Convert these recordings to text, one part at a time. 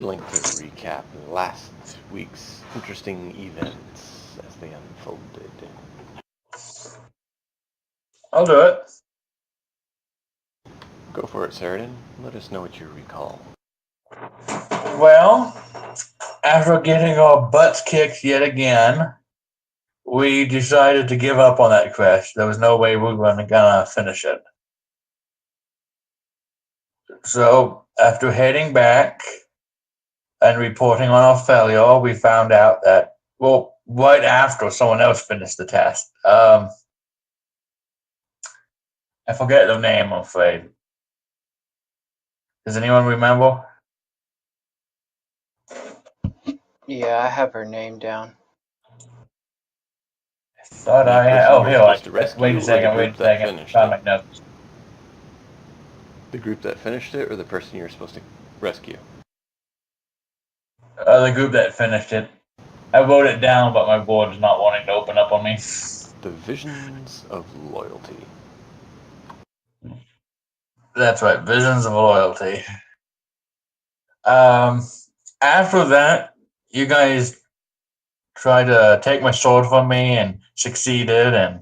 like to recap last week's interesting events as they unfolded. I'll do it. Go for it, Sheridan. Let us know what you recall. Well, after getting our butts kicked yet again, we decided to give up on that quest. There was no way we were gonna finish it. So, after heading back and reporting on our failure, we found out that, well, right after someone else finished the test. I forget the name, I'm afraid. Does anyone remember? Yeah, I have her name down. Thought I had. person Oh, you were here. supposed to Wait rescue, a or the second. group Wait a that second. finished Found it? my notes. The group that finished it, or the person you were supposed to rescue? The group that finished it. I wrote it down, but my board's not wanting to open up on me. The Visions of Loyalty. That's right. Visions of Loyalty. Um, After that, you guys tried to take my sword from me and succeeded, and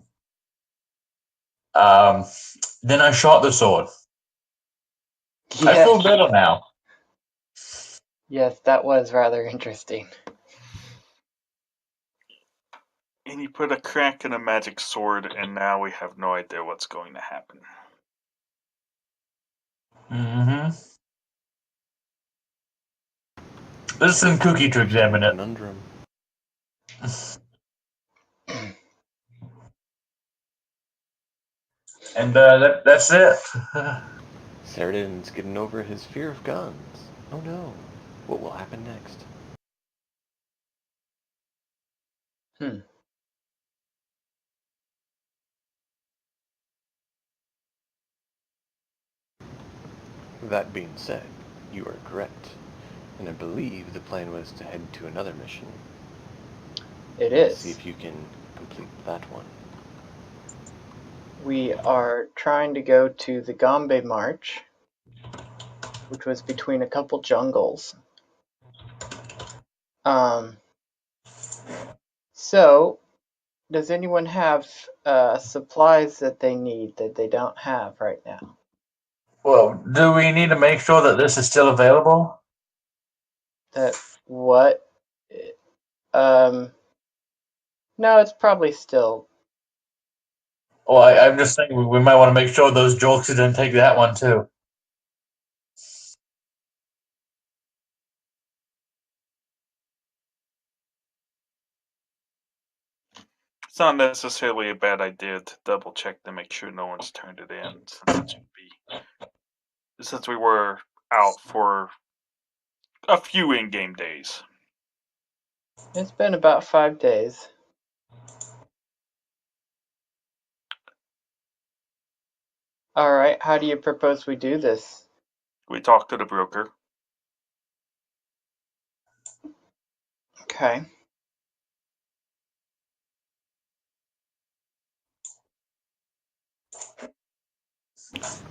um, then I shot the sword. I feel better now. Yes, that was rather interesting. And you put a crack in a magic sword, and now we have no idea what's going to happen. Mm-hmm. Let's send Cookie to examine it. Conundrum. And that's it. Sheridan's getting over his fear of guns. Oh no. What will happen next? That being said, you are correct. And I believe the plan was to head to another mission. It See is. if you can complete that one. We are trying to go to the Gombe March, which was between a couple jungles. So, does anyone have supplies that they need that they don't have right now? Well, do we need to make sure that this is still available? That what? No, it's probably still. Well, I'm just saying we might want to make sure those jokes didn't take that one too. It's not necessarily a bad idea to double check to make sure no one's turned it in, since we were out for a few in-game days. It's been about 5 days. All right, how do you propose we do this? We talked to the broker. Okay.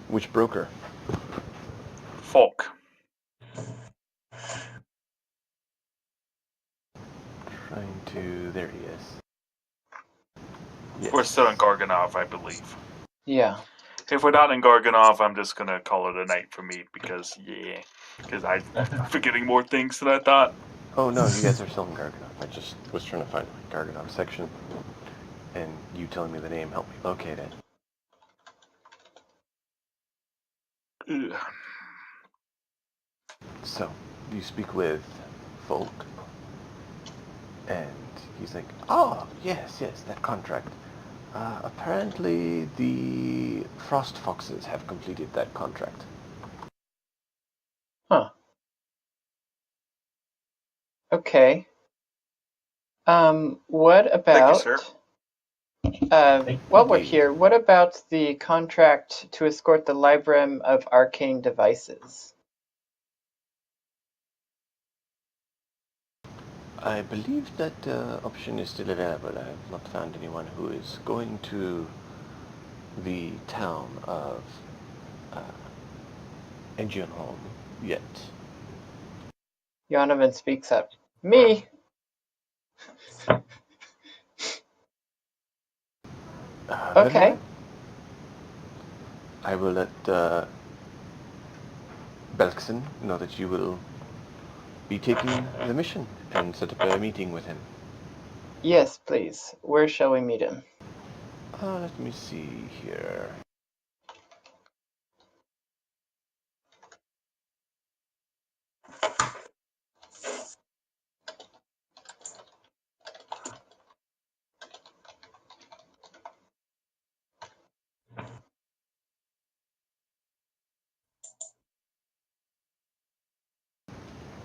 Which broker? Folk. Trying to... There he is. Yes. We're still in Garganov, I believe. Yeah. If we're not in Garganov, I'm just gonna call it a night for me because I'm forgetting more things than I thought. Oh no, you guys are still in Garganov. I just was trying to find my Garganov section. And you telling me the name helped me locate it. Ugh. So, you speak with Folk, and he's like, oh, yes, that contract. Apparently the Frost Foxes have completed that contract. Huh. Okay. What about... Thank you, sir. while we're Indeed. here, what about the contract to escort the Librem of Arcane Devices? I believe that option is still available. I have not found anyone who is going to the town of Edgeonholm yet. Yonovan speaks up. Me? Very Okay. well. I will let Belkson know that you will be taking the mission and set up a meeting with him. Yes, please. Where shall we meet him? Let me see here.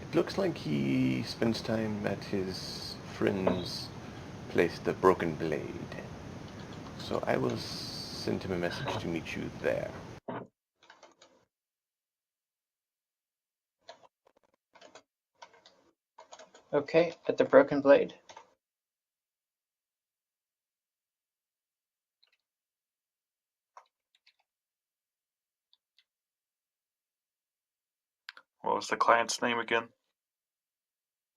It looks like he spends time at his friend's place, the Broken Blade. So I will send him a message to meet you there. Okay, at the Broken Blade. What was the client's name again?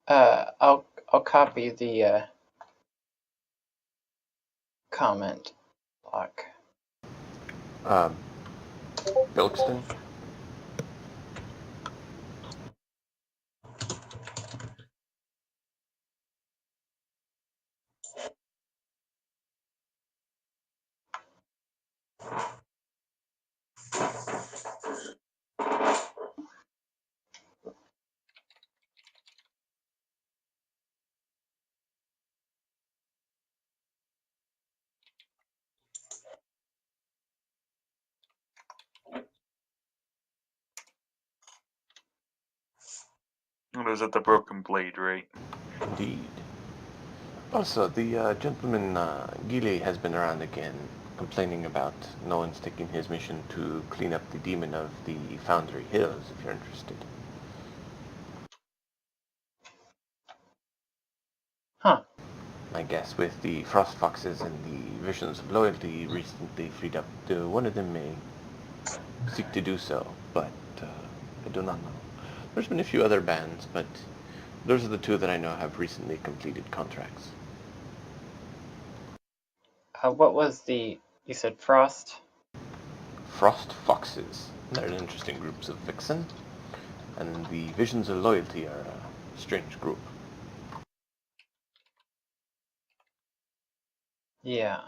I'll copy the comment block. Bilkston? It was at the Broken Blade, right? Indeed. Also, the gentleman, Gile, has been around again, complaining about no one's taking his mission to clean up the demon of the Foundry Hills, if you're interested. Huh. I guess with the Frost Foxes and the Visions of Loyalty recently freed up, one of them may seek to do so, but I do not know. There's been a few other bands, but those are the two that I know have recently completed contracts. What was the... You said Frost? Frost Foxes. They're an interesting groups of vixen, and the Visions of Loyalty are a strange group. Yeah.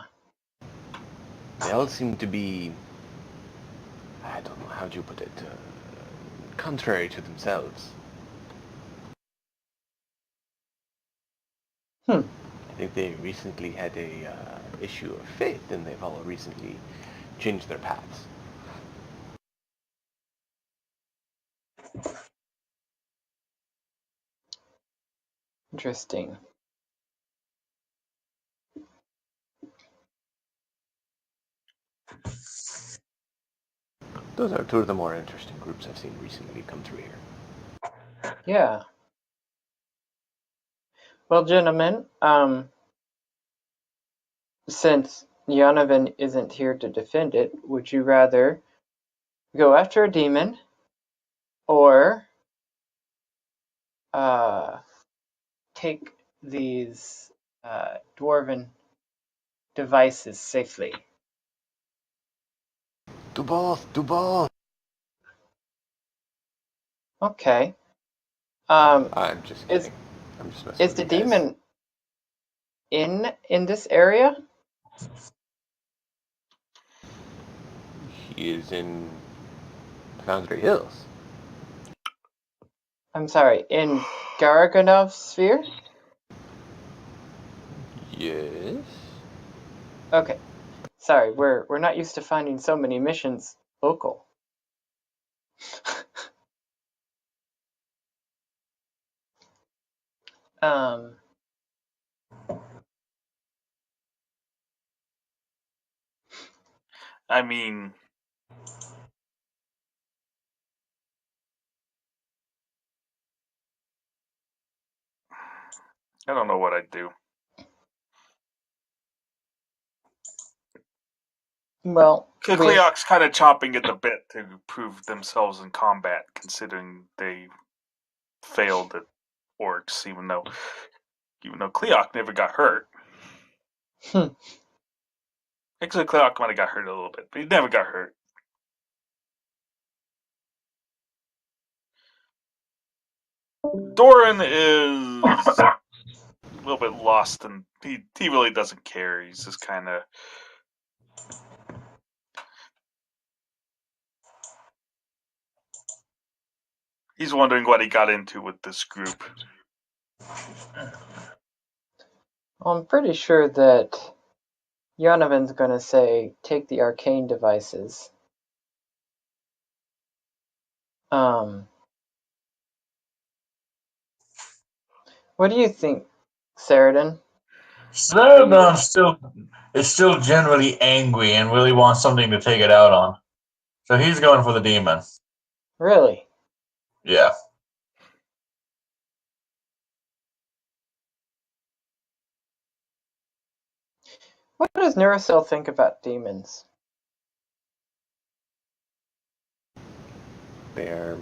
They all seem to be, I don't know, how do you put it, contrary to themselves. Hmm. I think they recently had a issue of faith, and they've all recently changed their paths. Interesting. Those are two of the more interesting groups I've seen recently come through here. Yeah. Well, gentlemen, since Yonovan isn't here to defend it, would you rather go after a demon or take these dwarven devices safely? Do both! Do both! Okay. I'm just Is kidding. I'm just messing is with the you guys. demon in this area? He is in Foundry Hills. I'm sorry, in Garagonov's sphere? Yes? Okay. Sorry, we're not used to finding so many missions local. um I mean, I don't know what I'd do. well, Kikleok's kind of chomping at the bit to prove themselves in combat, considering they failed at orcs, even though Cleoc never got hurt. Actually, Cleoc might have got hurt a little bit, but he never got hurt. Doran is a little bit lost, and he really doesn't care. He's just kind of... He's wondering what he got into with this group. Well, I'm pretty sure that Jonathan's going to say, take the arcane devices. What do you think, Saradin? Celadon is still generally angry and really wants something to take it out on. So he's going for the demon. Really? Yeah. What does Neurocell think about demons? They are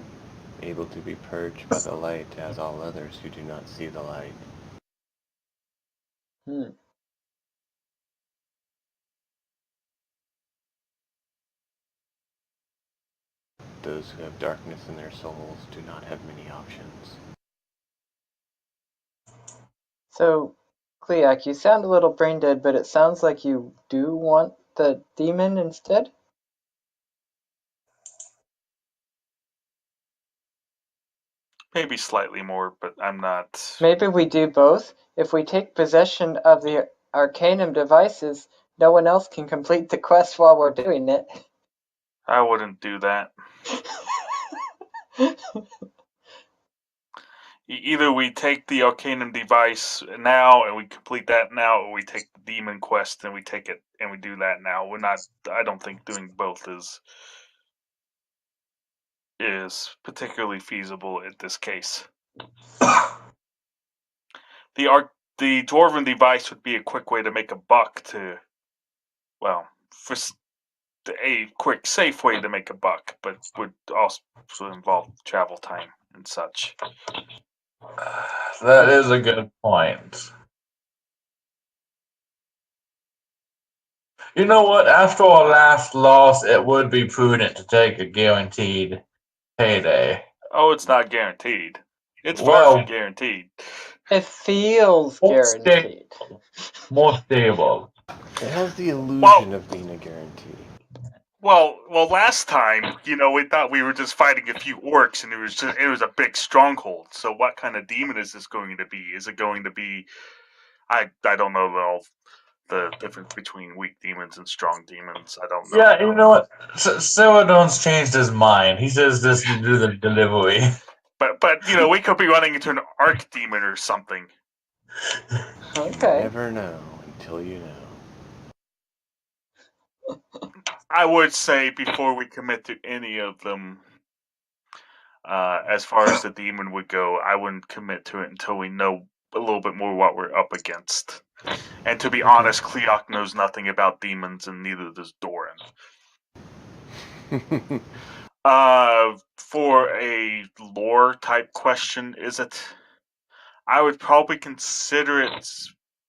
able to be purged by the light as all others who do not see the light. Those who have darkness in their souls do not have many options. So, Cleac, you sound a little brain dead, but it sounds like you do want the demon instead? Maybe slightly more, but I'm not... Maybe we do both. If we take possession of the Arcanum devices, no one else can complete the quest while we're doing it. I wouldn't do that. Either we take the Arcanum device now and we complete that now, or we take the demon quest and we take it and we do that now. We're not... I don't think doing both is particularly feasible in this case. The Dwarven device would be a quick way to make a buck for a quick, safe way to make a buck, but would also involve travel time and such. That is a good point. You know what? After our last loss, it would be prudent to take a guaranteed payday. Oh, it's not guaranteed. It's far from guaranteed. It feels guaranteed. More stable. It has the illusion of being a guarantee. Well, last time, we thought we were just fighting a few orcs, and it was a big stronghold. So, what kind of demon is this going to be? Is it going to be? I don't know the difference between weak demons and strong demons. I don't know. Yeah, you know what? Celadon's changed his mind. He says this to do the delivery. But we could be running into an arc demon or something. Okay. You never know until you know. I would say before we commit to any of them, as far as the demon would go, I wouldn't commit to it until we know a little bit more what we're up against. And to be honest, Cleoc knows nothing about demons, and neither does Doran. For a lore type question, is it? I would probably consider it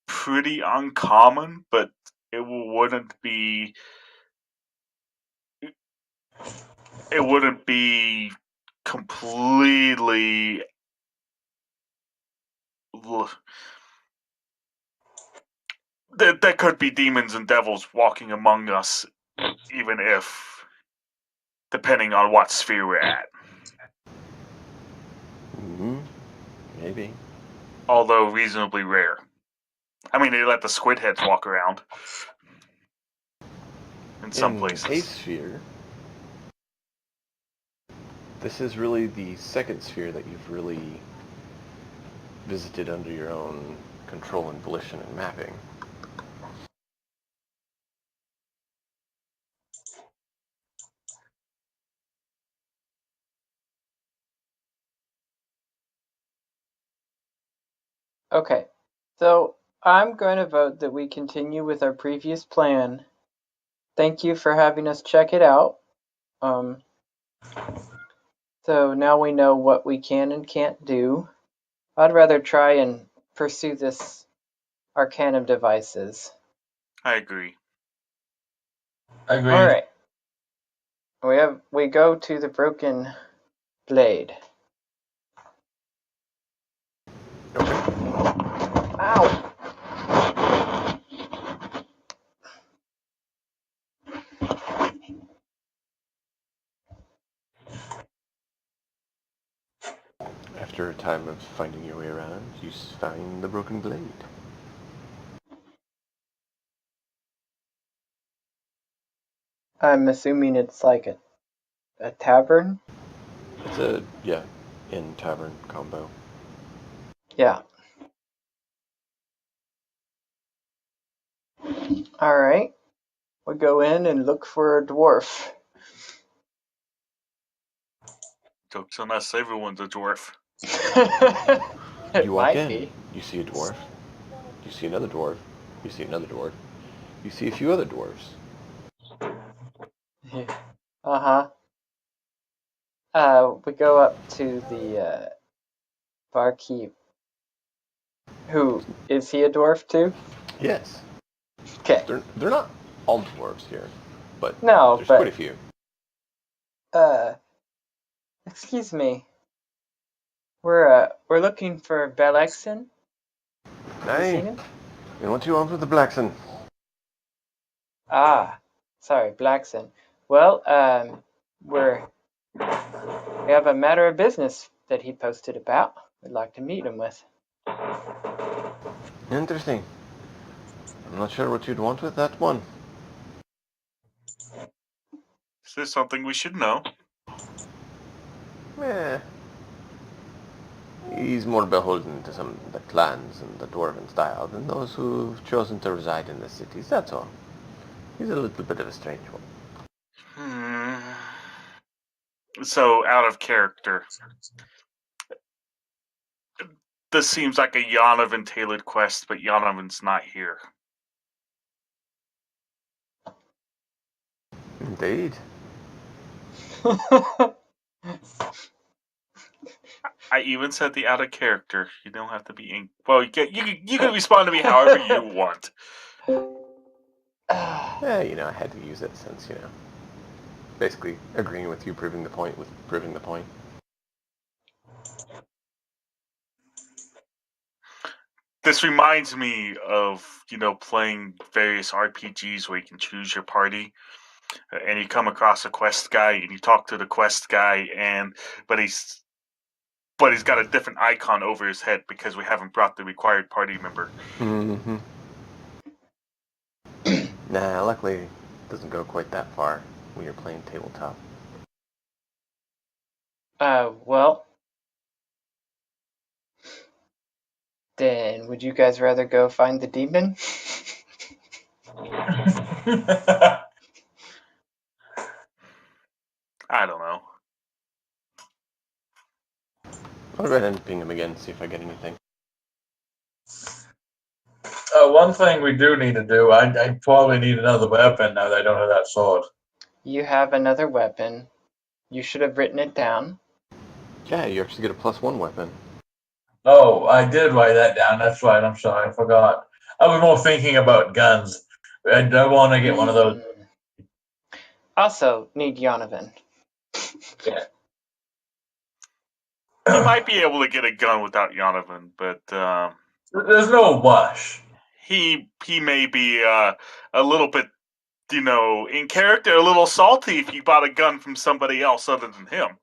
pretty uncommon, but it wouldn't be. It wouldn't be completely. There could be demons and devils walking among us, even if, depending on what sphere we're at. Maybe. Although reasonably rare. I mean, they let the squid heads walk around in some places. A sphere, this is really the second sphere that you've really visited under your own control and volition and mapping. Okay. So I'm going to vote that we continue with our previous plan. Thank you for having us check it out. So now we know what we can and can't do. I'd rather try and pursue this Arcanum devices. I agree. Agreed. All right. We go to the broken blade. Okay. Ow! After a time of finding your way around, you find the broken blade. I'm assuming it's like a tavern? It's a, yeah, inn-tavern combo. Yeah. Alright. We go in and look for a dwarf. Joke's on us, everyone's a dwarf. It You walk might in, be. you see a dwarf, you see another dwarf, you see another dwarf, you see a few other dwarves. Uh-huh. We go up to the barkeep. Who is he a dwarf too? Yes. Okay. They're not all dwarves here, but No, there's quite a but few. excuse me. We're looking for Belexon. Have you Aye. seen him? And what do you want with the Blackson? Ah, sorry, Blackson. Well, we have a matter of business that he posted about. We'd like to meet him with. Interesting. I'm not sure what you'd want with that one. Is this something we should know? Eh. He's more beholden to some of the clans and the dwarven style than those who've chosen to reside in the cities, that's all. He's a little bit of a strange one. So, out of character. This seems like a Yonovan tailored quest, but Yonovan's not here. Indeed. I even said the out of character. You don't have to be well, you can respond to me however you want. Yeah, you know, I had to use it since, you know, basically agreeing with you, proving the point with proving the point. This reminds me of, playing various RPGs where you can choose your party, and you come across a quest guy, and you talk to the quest guy, but he's got a different icon over his head because we haven't brought the required party member. Mm-hmm. Nah, luckily it doesn't go quite that far when you're playing tabletop. Well, then would you guys rather go find the demon? I don't know. I'll go ahead and ping him again, see if I get anything. One thing we do need to do, I probably need another weapon now that I don't have that sword. You have another weapon. You should have written it down. Yeah, you actually get a +1 weapon. Oh, I did write that down. That's right. I'm sorry. I forgot. I was more thinking about guns. I don't want to get one of those. Also, need Yonovan. Yeah. You might be able to get a gun without Yonovan, but There's no rush. he may be a little bit, in character, a little salty if you bought a gun from somebody else other than him.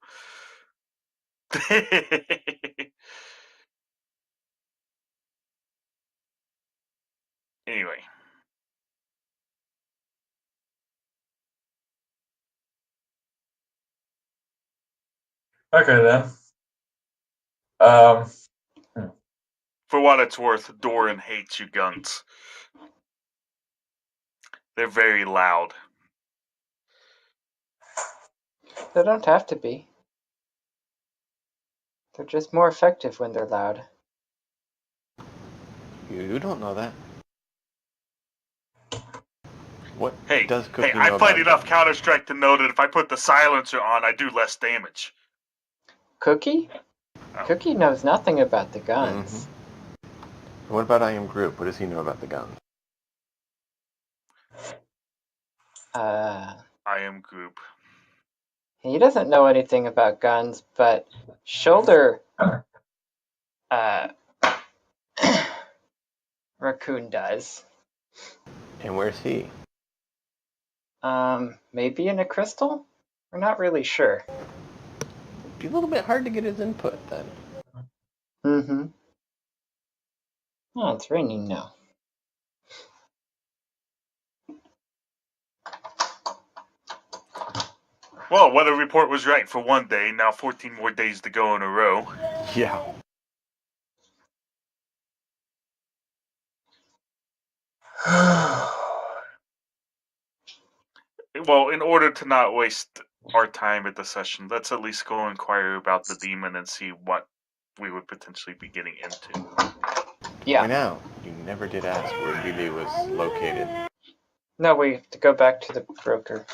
Anyway. Okay then. For what it's worth, Doran hates you guns. They're very loud. They don't have to be. They're just more effective when they're loud. You don't know that. What Hey, does Cookie know I played about enough that? Counter-Strike to know that if I put the silencer on, I do less damage. Cookie? Cookie knows nothing about the guns. What about I Am Group? What does he know about the guns? I am group. He doesn't know anything about guns, but Shoulder Raccoon does. And where's he? Maybe in a crystal? We're not really sure. Be a little bit hard to get his input then. Mm-hmm. Oh, it's raining now. Well, weather report was right for one day. Now 14 more days to go in a row. Yeah. Well, in order to not waste our time at the session, let's at least go inquire about the demon and see what we would potentially be getting into. Yeah. Wait now, you never did ask where Gili was located. No, we have to go back to the broker.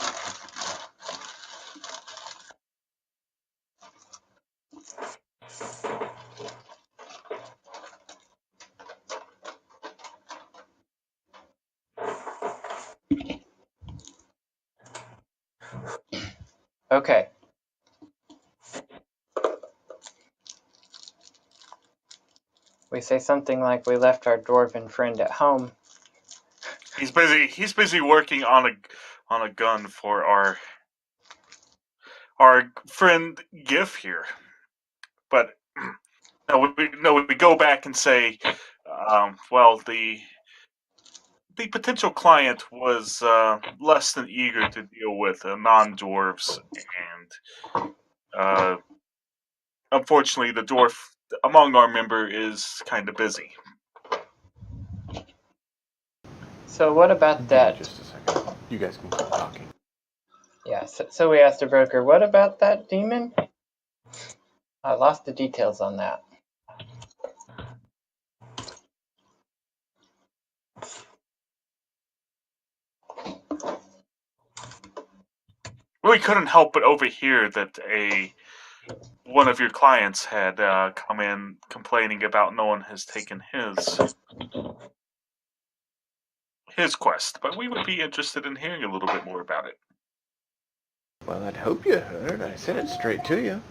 Okay. We say something like we left our dwarven friend at home. He's busy working on a gun for our friend Gif here. But we go back and say, well, the potential client was less than eager to deal with non-dwarves, and unfortunately, the dwarf among our member is kind of busy. So what about Give that? me just a second. You guys can keep talking. Yeah, so we asked the broker, what about that demon? I lost the details on that. We couldn't help but overhear that one of your clients had come in complaining about no one has taken his quest, but we would be interested in hearing a little bit more about it. Well, I'd hope you heard. I said it straight to you.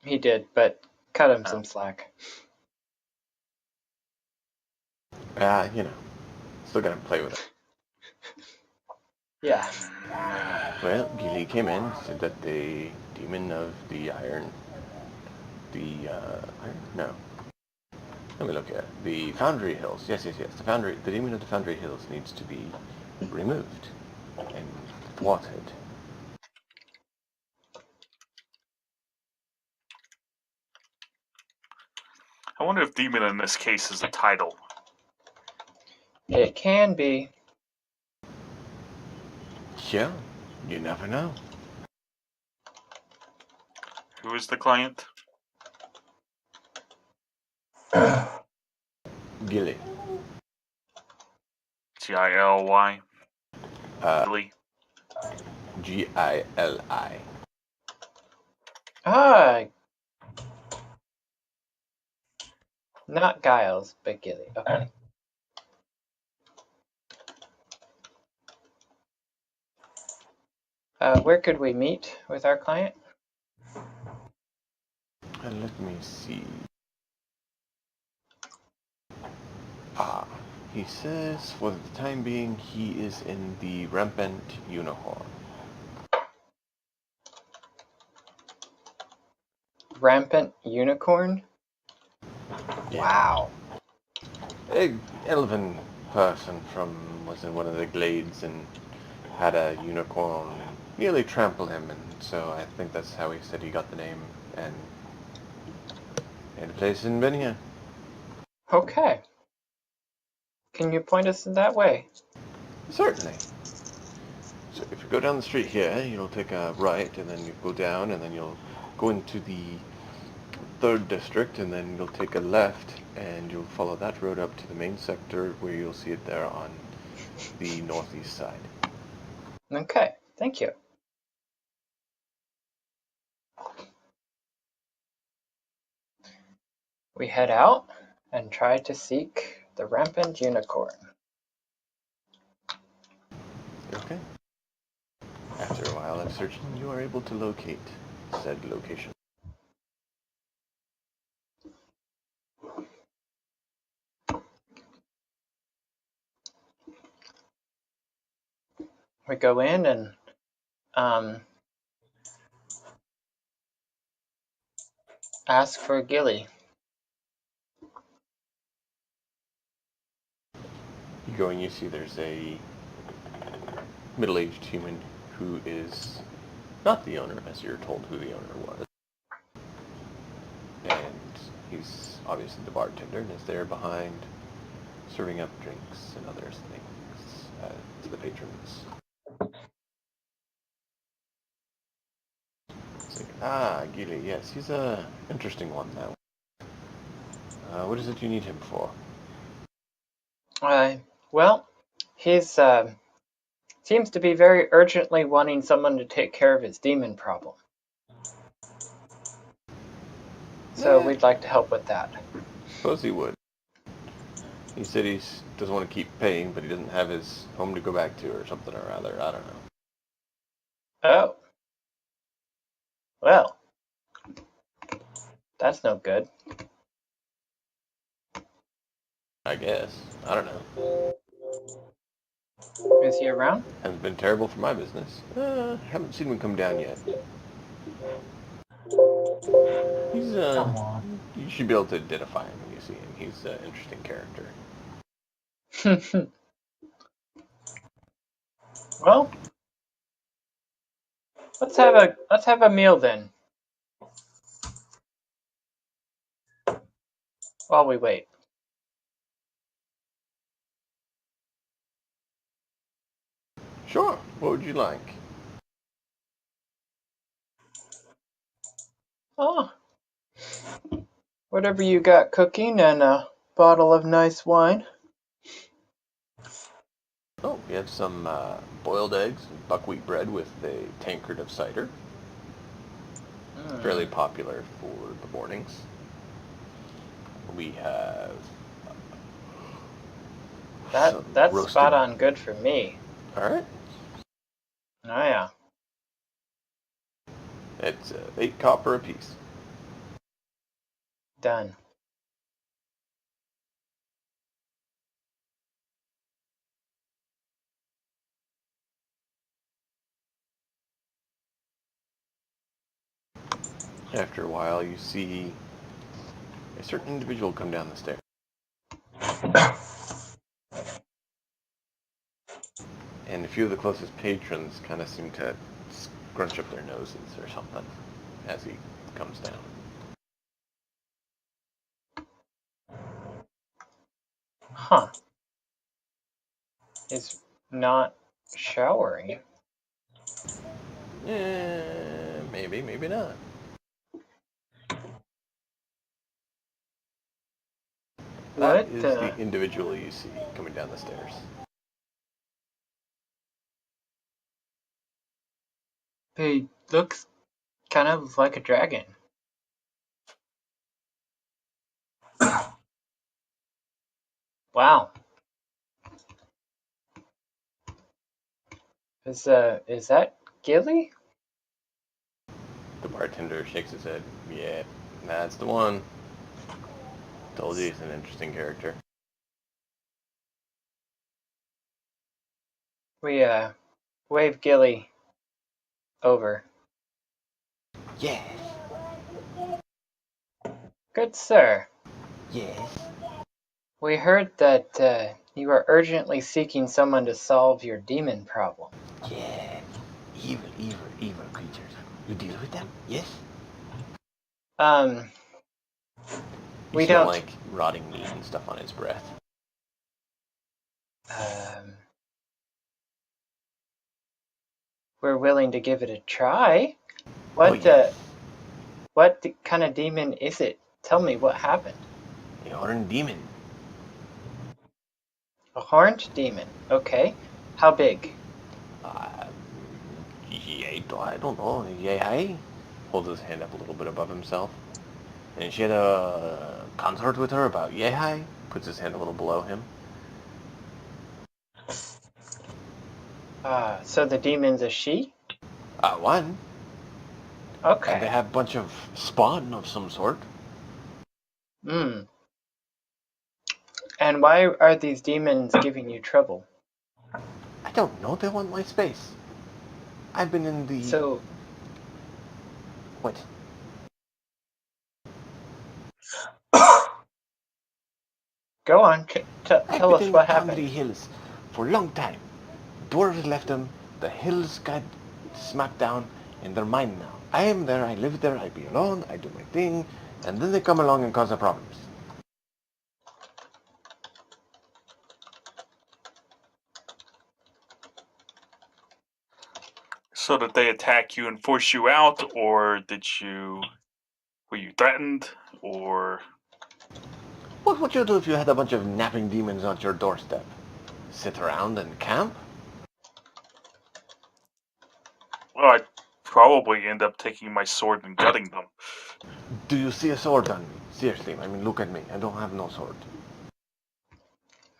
He did, but cut him some slack. Still gotta play with it. Yeah. Well, Gili came in, said that the demon of the iron... No. Let me look at it. The Foundry Hills. Yes. The demon of the Foundry Hills needs to be removed and thwarted. I wonder if demon in this case is a title. It can be. Yeah, you never know. Who is the client? Gili. Gilly. Gili. Ah, not Giles, but Gilly. Okay. Where could we meet with our client? Let me see. He says for the time being he is in the Rampant Unicorn. Rampant Unicorn? Yeah. Wow. An elven person was in one of the glades and had a unicorn nearly trample him, and so I think that's how he said he got the name and a place in Venia. Okay. Can you point us in that way? Certainly. So if you go down the street here, you'll take a right, and then you go down, and then you'll go into the 3rd district, and then you'll take a left, and you'll follow that road up to the main sector, where you'll see it there on the northeast side. Okay, thank you. we head out and try to seek the rampant unicorn. Okay. After a while of searching, you are able to locate said location. We go in and ask for Gilly. You go and you see there's a middle-aged human who is not the owner, as you're told who the owner was. And he's obviously the bartender and is there behind serving up drinks and other things to the patrons. It's like, Gili, yes, he's a interesting one, that one. What is it you need him for? Well, he's seems to be very urgently wanting someone to take care of his demon problem. So we'd like to help with that. Suppose he would. He said he doesn't want to keep paying, but he doesn't have his home to go back to or something or other. I don't know. Oh. Well. That's no good. I guess. I don't know. Is he around? Hasn't been terrible for my business. Haven't seen him come down yet. He's, Come on. you should be able to identify him when you see him. He's an interesting character. Well, let's have a meal then. While we wait. Sure. What would you like? Oh. Whatever you got cooking and a bottle of nice wine. Oh, we have some boiled eggs and buckwheat bread with a tankard of cider. Fairly popular for the mornings. We have That's roasted... spot on good for me. All right. Oh yeah. It's 8 copper apiece. Done. After a while, you see a certain individual come down the stairs. And a few of the closest patrons kind of seem to scrunch up their noses or something as he comes down. Huh. He's not showering. Maybe, maybe not. That is the individual you see coming down the stairs. He looks kind of like a dragon. Wow. Is that Gilly? The bartender shakes his head. Yeah, that's the one. Told you he's an interesting character. We wave Gilly over. Yes. Good sir. Yes. We heard that you are urgently seeking someone to solve your demon problem. Yeah. Evil creatures. You deal with them? Yes? We smell don't like rotting meat and stuff on his breath. We're willing to give it a try. What kind of demon is it? Tell me what happened. A horned demon. A horned demon. Okay. How big? I don't know. Yeah, holds his hand up a little bit above himself. And she had a consort with her about yay high. Puts his hand a little below him. So the demon's a she? One. Okay. And they have a bunch of spawn of some sort. Hmm. And why are these demons giving you trouble? I don't know, they want my space. I've been in the... So, What? go on. I've Tell been us in the what Foundry happened. Hills for a long time. Dwarves left them, the hills got smacked down, and they're mine now. I am there, I live there, I be alone, I do my thing, and then they come along and cause the problems. So did they attack you and force you out, or were you threatened, or... What would you do if you had a bunch of napping demons on your doorstep? Sit around and camp? Well, I'd probably end up taking my sword and gutting them. Do you see a sword on me? Seriously, I mean, look at me. I don't have no sword.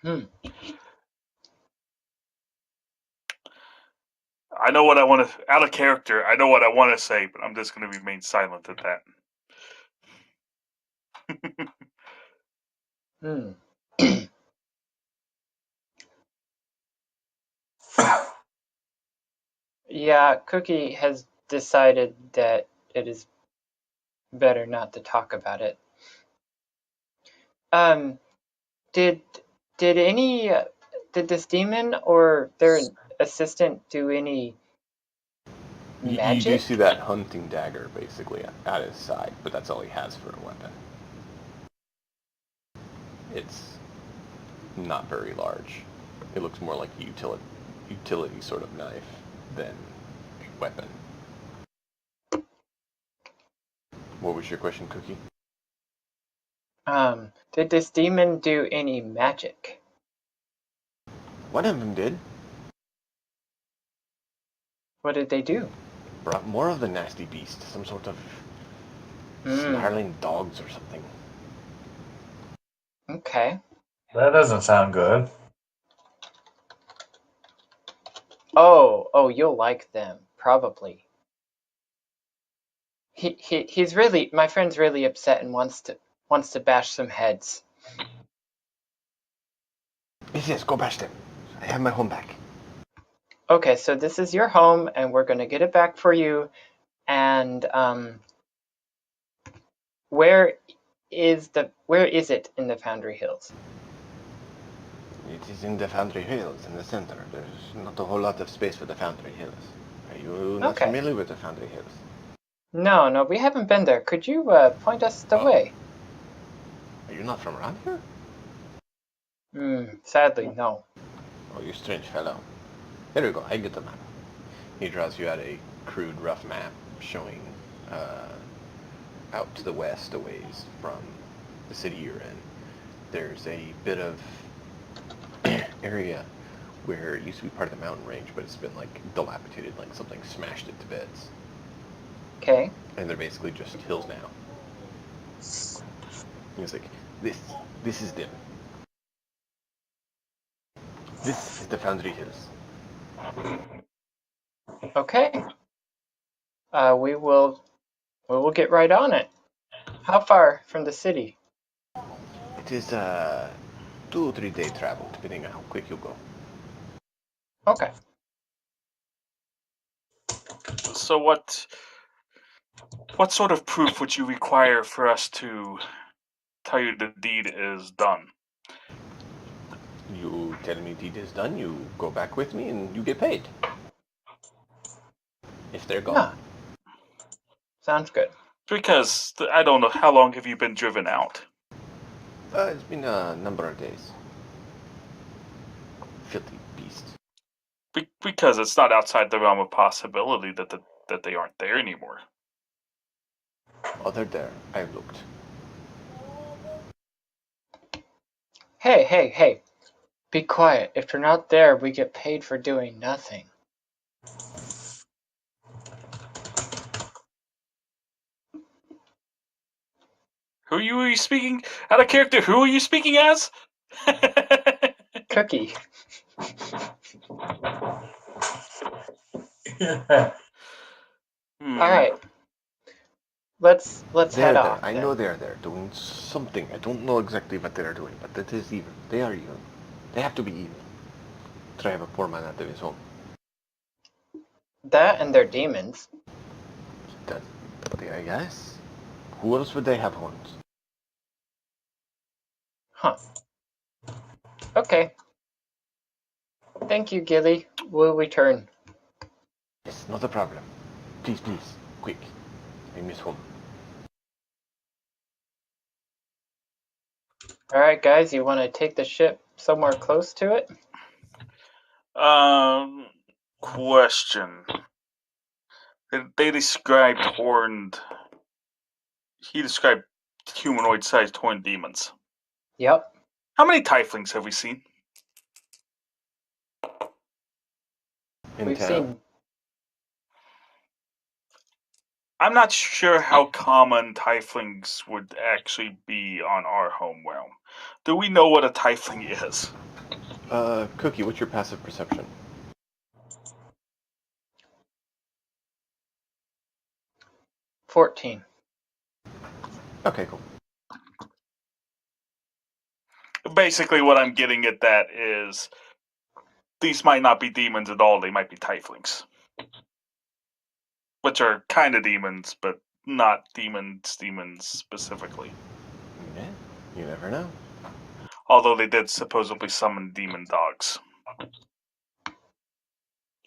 Hmm. I know what I want to... Out of character, I know what I want to say, but I'm just going to remain silent at that. Hmm. Yeah, Cookie has decided that it is better not to talk about it. Did did this demon or their assistant do any You do magic? see that hunting dagger, basically, at his side, but that's all he has for a weapon. It's not very large. It looks more like a utility sort of knife than a weapon. What was your question, Cookie? Did this demon do any magic? One of them did. What did they do? Brought more of the nasty beast, some sort of Hmm. snarling dogs or something. Okay. That doesn't sound good. Oh, you'll like them, probably. He's really, my friend's really upset and wants to bash some heads. Yes, go bash them. I have my home back. Okay, so this is your home, and we're gonna get it back for you. And where is it in the Foundry Hills? It is in the Foundry Hills, in the center. There's not a whole lot of space for the Foundry Hills. Are you not Okay. familiar with the Foundry Hills? No, we haven't been there. Could you point us the way? Are you not from around here? Sadly, no. Oh, you strange fellow. Here we go, I get the map. He draws you out a crude, rough map showing out to the west a ways from the city you're in. There's a bit of area where it used to be part of the mountain range, but it's been like dilapidated, like something smashed it to bits. Okay. And they're basically just hills now. He's like, this is them. This is the Foundry Hills. Okay. We will get right on it. How far from the city? It is 2 or 3 day travel, depending on how quick you go. Okay. So what sort of proof would you require for us to tell you the deed is done? You tell me deed is done, you go back with me, and you get paid. If they're gone. Yeah. Sounds good. Because I don't know, how long have you been driven out? It's been a number of days. Filthy beast. Because it's not outside the realm of possibility that they aren't there anymore. Oh, they're there. I've looked. Hey. Be quiet. If they're not there, we get paid for doing nothing. Who are you speaking? Out of character, who are you speaking as? Cookie. Hmm. All right. Let's They're head there. off. I then. know they're there doing something. I don't know exactly what they're doing, but it is evil. They are evil. They have to be evil. Drive a poor man out of his home. That and their demons. That, I guess. Who else would they have horns? Huh. Okay. Thank you, Gilly. We'll return. Yes, not a problem. Please, please, quick. I miss home. All right, guys. You want to take the ship somewhere close to it? Question. They described horned. He described humanoid-sized horned demons. Yep. How many tieflings have we seen? In We've town? seen. I'm not sure how common tieflings would actually be on our home realm. Do we know what a tiefling is? Cookie, what's your passive perception? 14. Okay, cool. Basically, what I'm getting at that is these might not be demons at all. They might be tieflings, which are kind of demons, but not demons specifically. Yeah, you never know. Although they did supposedly summon demon dogs.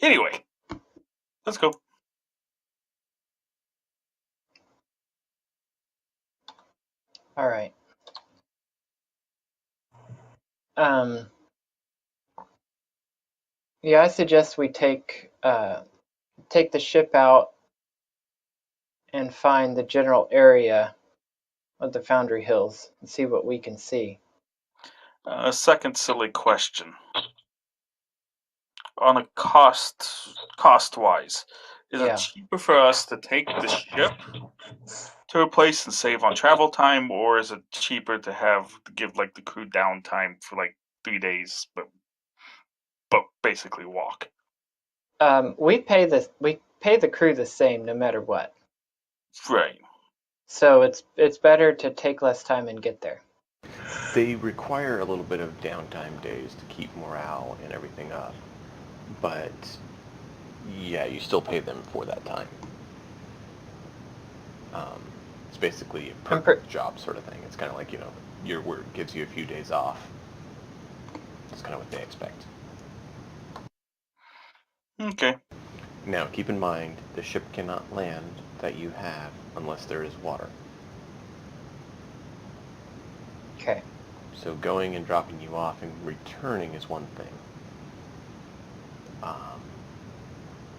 Anyway, let's go. All right. Yeah, I suggest we take the ship out and find the general area of the Foundry Hills and see what we can see. Second silly question. On a cost-wise, is it Yeah. cheaper for us to take the ship to a place and save on travel time, or is it cheaper to give like the crew downtime for like 3 days, but basically walk? We pay the crew the same no matter what. Right. So it's better to take less time and get there. They require a little bit of downtime days to keep morale and everything up. But, yeah, you still pay them for that time. It's basically a perk job sort of thing. It's kind of like, your work gives you a few days off. That's kind of what they expect. Okay. Now, keep in mind, the ship cannot land that you have unless there is water. Okay. So going and dropping you off and returning is one thing.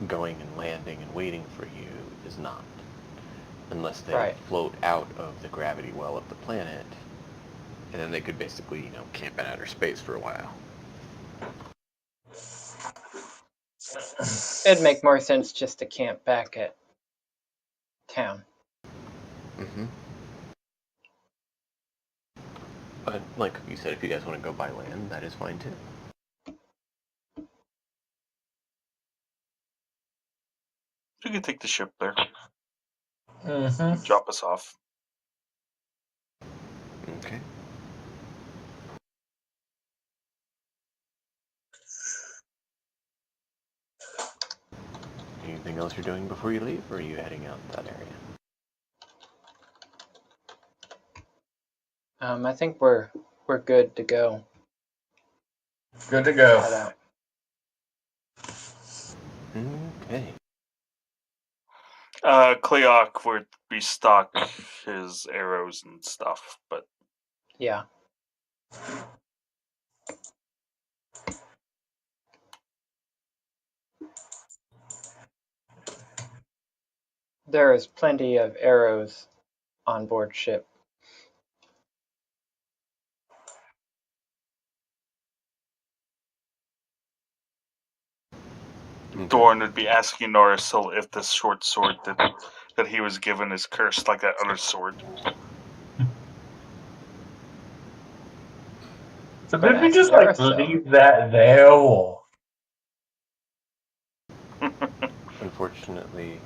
Going and landing and waiting for you is not. Unless they float out of the gravity well of the planet, and then they could basically, camp in outer space for a while. It'd make more sense just to camp back at town. Mm-hmm. But like you said, if you guys want to go by land, that is fine too. You can take the ship there. Mm-hmm. Drop us off. Okay. Anything else you're doing before you leave, or are you heading out that area? I think we're good to go. Good to go. Head out. Okay. Cleoc would restock his arrows and stuff, but Yeah. There is plenty of arrows on board ship. Dorn would be asking Norrisil if this short sword that he was given is cursed like that other sword. So But did we ask just Darasil. leave that there? Or... Unfortunately,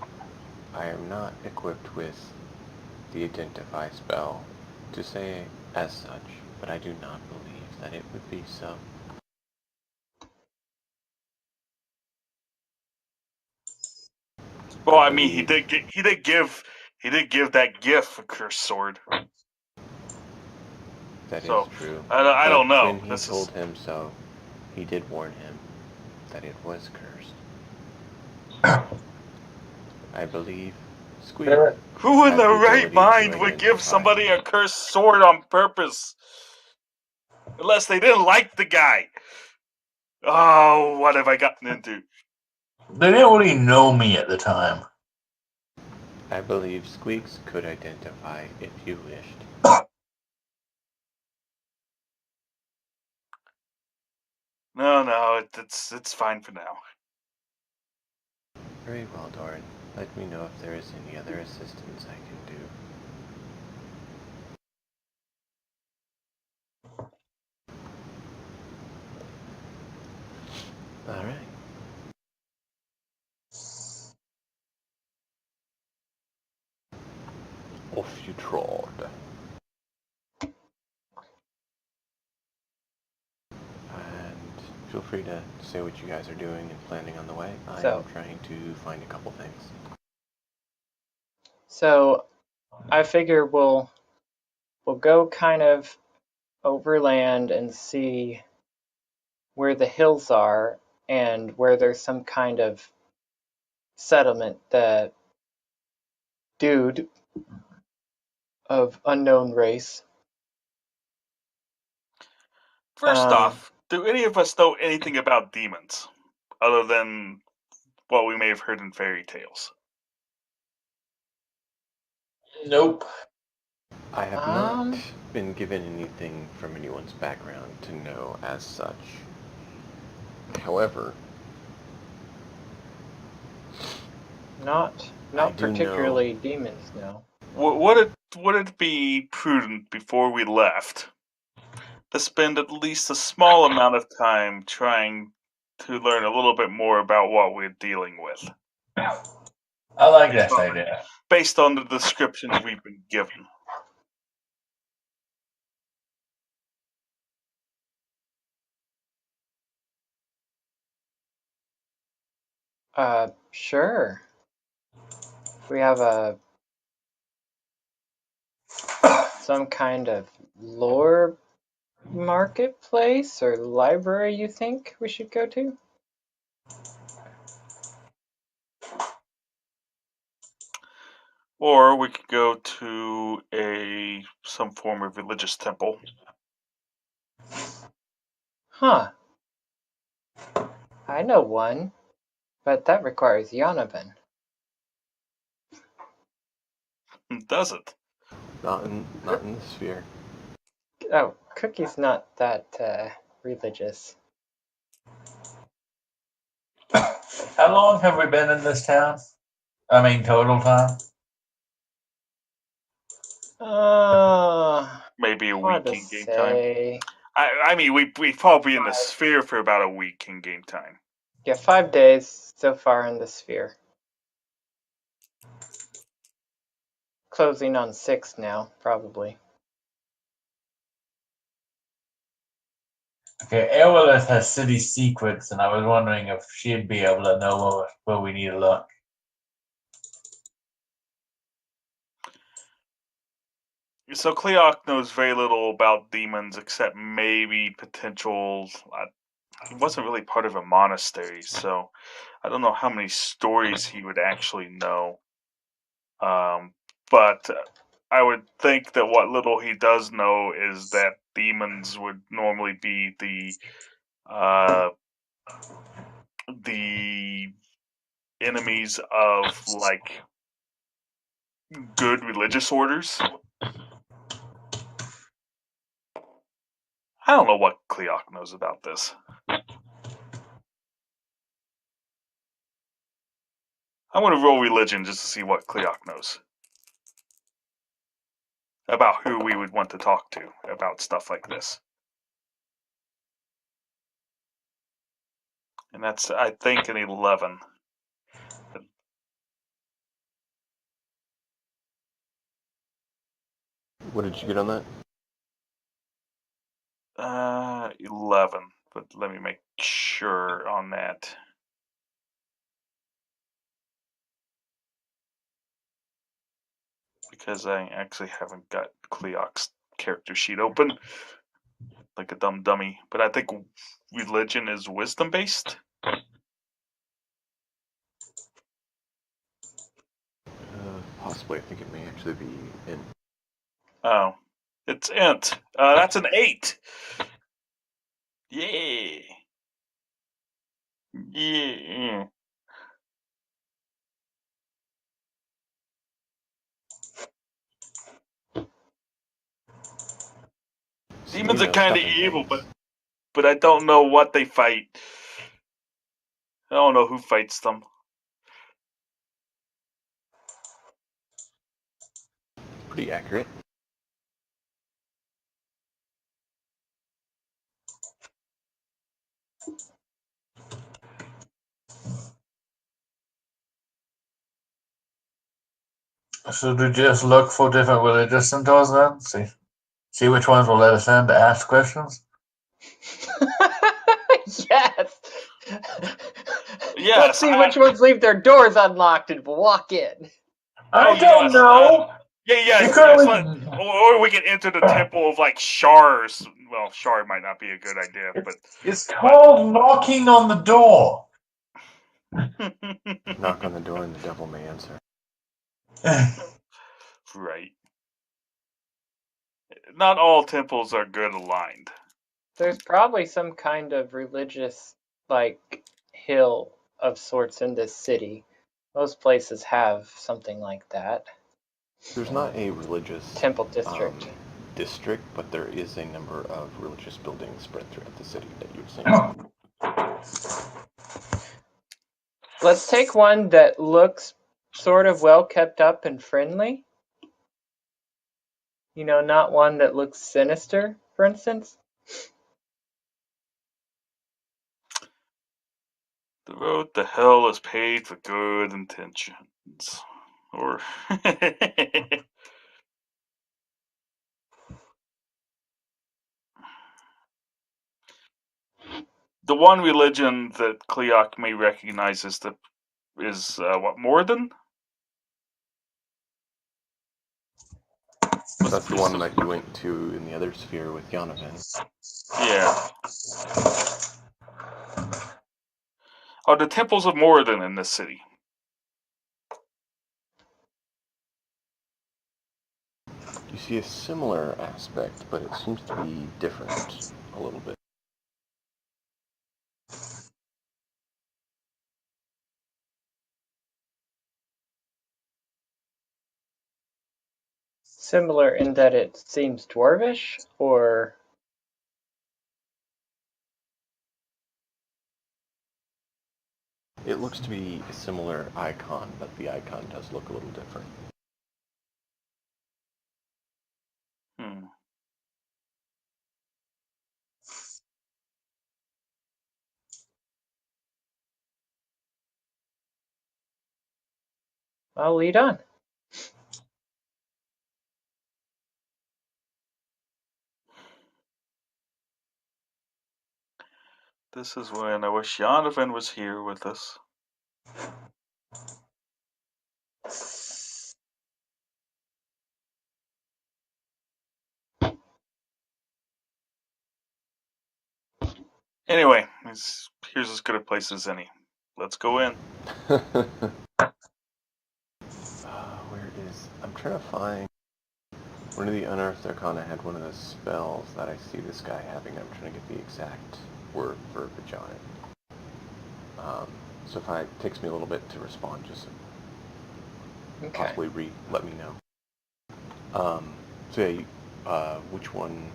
I am not equipped with the identify spell to say as such, but I do not believe that it would be so. Well, I I mean, believe he did give that gift a cursed sword. that is So true. I But don't know. when he This is told him so, he did warn him that it was cursed. I believe Squeak who in has the the right ability to mind would give identify. somebody a cursed sword on purpose, unless they didn't like the guy. Oh, what have I gotten into? They didn't really know me at the time. I believe Squeaks could identify if you wished. No, it's fine for now. Very well, Doran. Let me know if there is any other assistance I can do. Alright. Off you trod. And feel free to say what you guys are doing and planning on the way. I am So, trying to find a couple things. so I figure we'll go kind of overland and see where the hills are and where there's some kind of settlement. The dude of unknown race. First off, do any of us know anything about demons, other than what we may have heard in fairy tales? Nope. I have not Um, been given anything from anyone's background to know as such. However, not I do know particularly demons, no. Would it be prudent before we left to spend at least a small amount of time trying to learn a little bit more about what we're dealing with, I like based that on idea. based on the descriptions we've been given? Sure. We have some kind of lore marketplace or library you think we should go to? Or we could go to some form of religious temple. Huh. I know one, but that requires Yanovan. Does it? not in the sphere. Oh, Cookie's not that religious. How long have we been in this town? I mean, total time? Maybe a Hard week to in game time. say. I mean, we've probably in the sphere for about a week in game time. Yeah, 5 days so far in the sphere. Closing on 6 now, probably. Okay, Aerolith has city secrets, and I was wondering if she'd be able to know where we need to look. So Cleoc knows very little about demons except maybe potential. He wasn't really part of a monastery, so I don't know how many stories he would actually know. But I would think that what little he does know is that demons would normally be uh, the enemies of like good religious orders. I don't know what Cleoc knows about this. I'm going to roll religion just to see what Cleoc knows about who we would want to talk to about stuff like this. And that's, I think, an 11. What did you get on that? 11. But let me make sure on that. Because I actually haven't got Cleoc's character sheet open. Like a dumb dummy. But I think religion is wisdom based. Possibly. I think it may actually be in. Oh. It's int. That's an 8. Yeah. Yeah. Demons You are know, kind of stuffing evil, things. but I don't know what they fight. I don't know who fights them. Pretty accurate. Should we just look for different religious centaurs then? See which ones will let us in to ask questions? Yes. Yes, Let's see which ones leave their doors unlocked and walk in. I don't know. Yes. Or we can enter the temple of like Shars. Well, Shar might not be a good idea, but It's called knocking on the door. Knock on the door and the devil may answer. Right. Not all temples are good aligned. There's probably some kind of religious, like, hill of sorts in this city. Most places have something like that. There's not a religious Temple district. district, but there is a number of religious buildings spread throughout the city that you've seen. Let's take one that looks sort of well kept up and friendly. You know, not one that looks sinister, for instance. The road to hell is paved with good intentions. Or the one religion that Cleoc may recognize is what, Morden? That's the one that you went to in the other sphere with Yonovan. Yeah. Are the temples of Morden in this city? You see a similar aspect, but it seems to be different a little bit. Similar in that it seems dwarvish, or It looks to be a similar icon, but the icon does look a little different. Hmm. I'll lead on. This is when I wish Yonovan was here with us. Anyway, here's as good a place as any. Let's go in. Where is... I'm trying to find... One of the Unearthed Arcana had one of the spells that I see this guy having. I'm trying to get the exact word verbiage on it. So if it takes me a little bit to respond, just possibly let me know. So yeah, which one,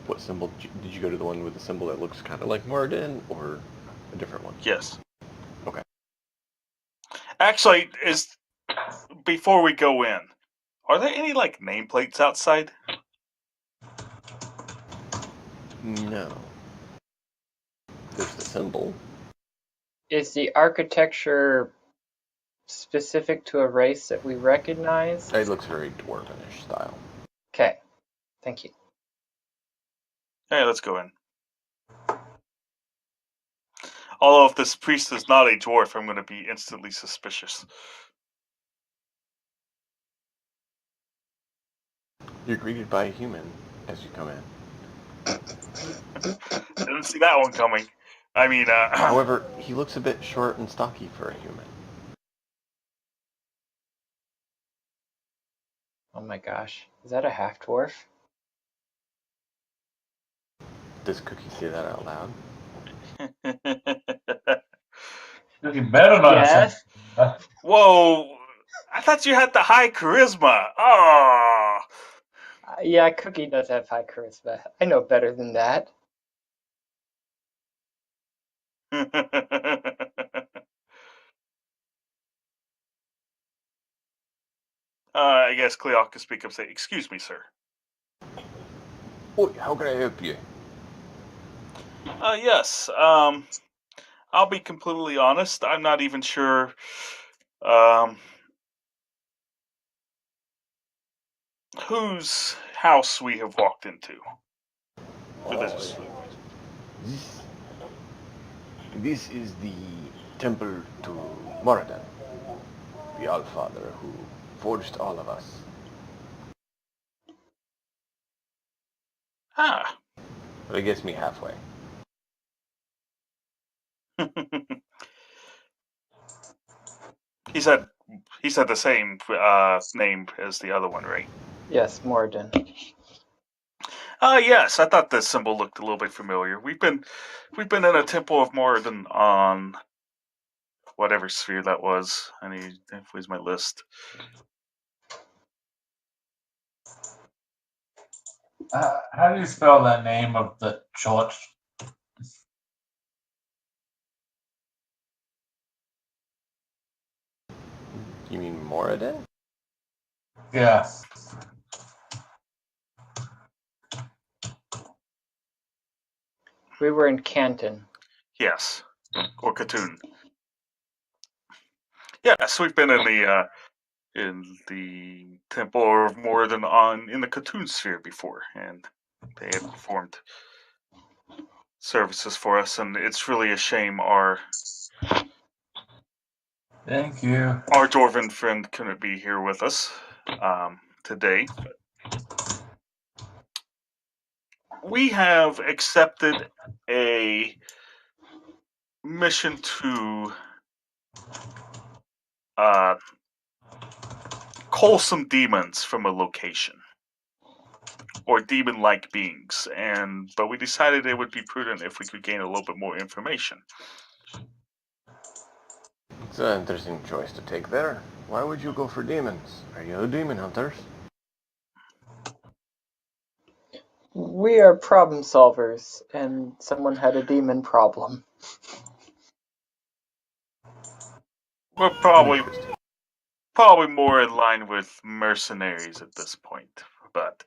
what symbol, did you go to the one with the symbol that looks kind of like Morden, or a different one? Yes. Okay. Actually, before we go in, are there any like nameplates outside? No. There's the symbol. Is the architecture specific to a race that we recognize? It looks very dwarvenish style. Okay, thank you. Hey, let's go in. Although if this priest is not a dwarf, I'm going to be instantly suspicious. You're greeted by a human as you come in. Didn't see that one coming. I mean, However, he looks a bit short and stocky for a human. Oh my gosh, is that a half dwarf? Does Cookie say that out loud? You better not have Yes. said. Whoa! I thought you had the high charisma. Oh. Yeah, Cookie does have high charisma. I know better than that. I guess Cleoc can speak up and say, "Excuse me, sir." Oi, how can I help you? Yes. I'll be completely honest. I'm not even sure. Um, whose house we have walked into. This, this is the temple to Moradin, the Allfather who forged all of us. Ah. But it gets me halfway. He said the same name as the other one, right? Yes, Moradin. Yes. I thought the symbol looked a little bit familiar. We've been in a temple of Moradin on whatever sphere that was. I need to lose my list. How do you spell the name of the church? You mean Moradin? Yeah. We were in Canton. Yes, or Katoon. Yes, we've been in the temple of Moradin in the Katoon sphere before, and they had performed services for us, and it's really a shame Thank you. our dwarven friend couldn't be here with us today. We have accepted a mission to cull some demons from a location, or demon-like beings, but we decided it would be prudent if we could gain a little bit more information. It's an interesting choice to take there. Why would you go for demons? Are you demon hunters? We are problem solvers, and someone had a demon problem. We're probably more in line with mercenaries at this point, but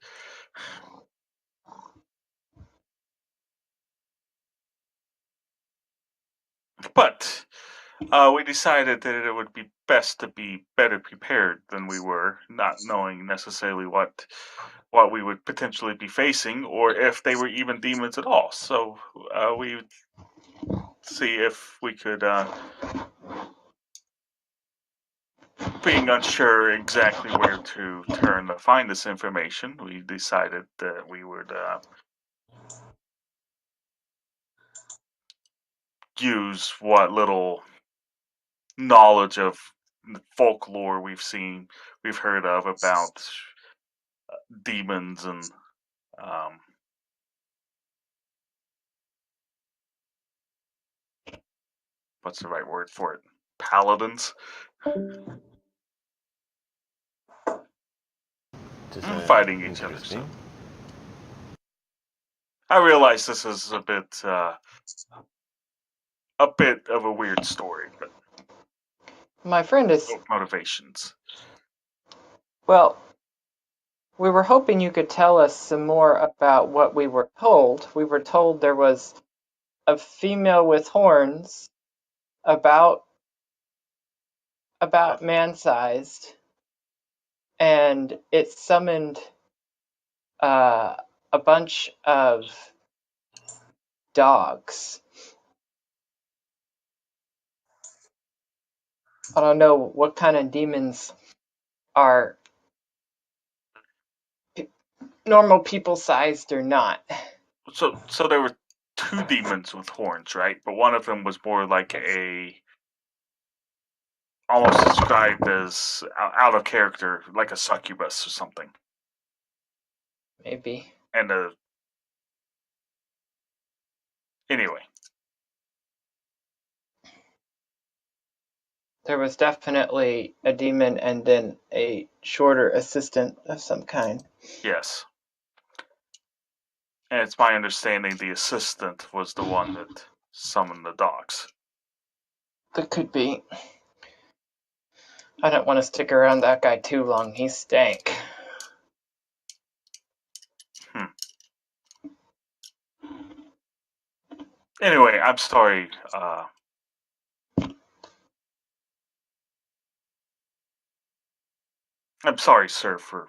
we decided that it would be best to be better prepared than we were, not knowing necessarily what we would potentially be facing, or if they were even demons at all. So we would see if we could, being unsure exactly where to turn to find this information, we decided that we would use what little knowledge of folklore we've heard of about demons and what's the right word for it? Paladins. Fighting each other. So. I realize this is a bit of a weird story, but My friend is... motivations. Well, we were hoping you could tell us some more about what we were told. We were told there was a female with horns, about man-sized, and it summoned a bunch of dogs. I don't know what kind of demons are normal people-sized or not. So there were two demons with horns, right? But one of them was more like almost described as out of character, like a succubus or something. Maybe. And anyway, There was definitely a demon and then a shorter assistant of some kind. yes. And it's my understanding the assistant was the one that summoned the dogs. That could be. I don't want to stick around that guy too long. He stank. Anyway, I'm sorry. I'm sorry, sir, for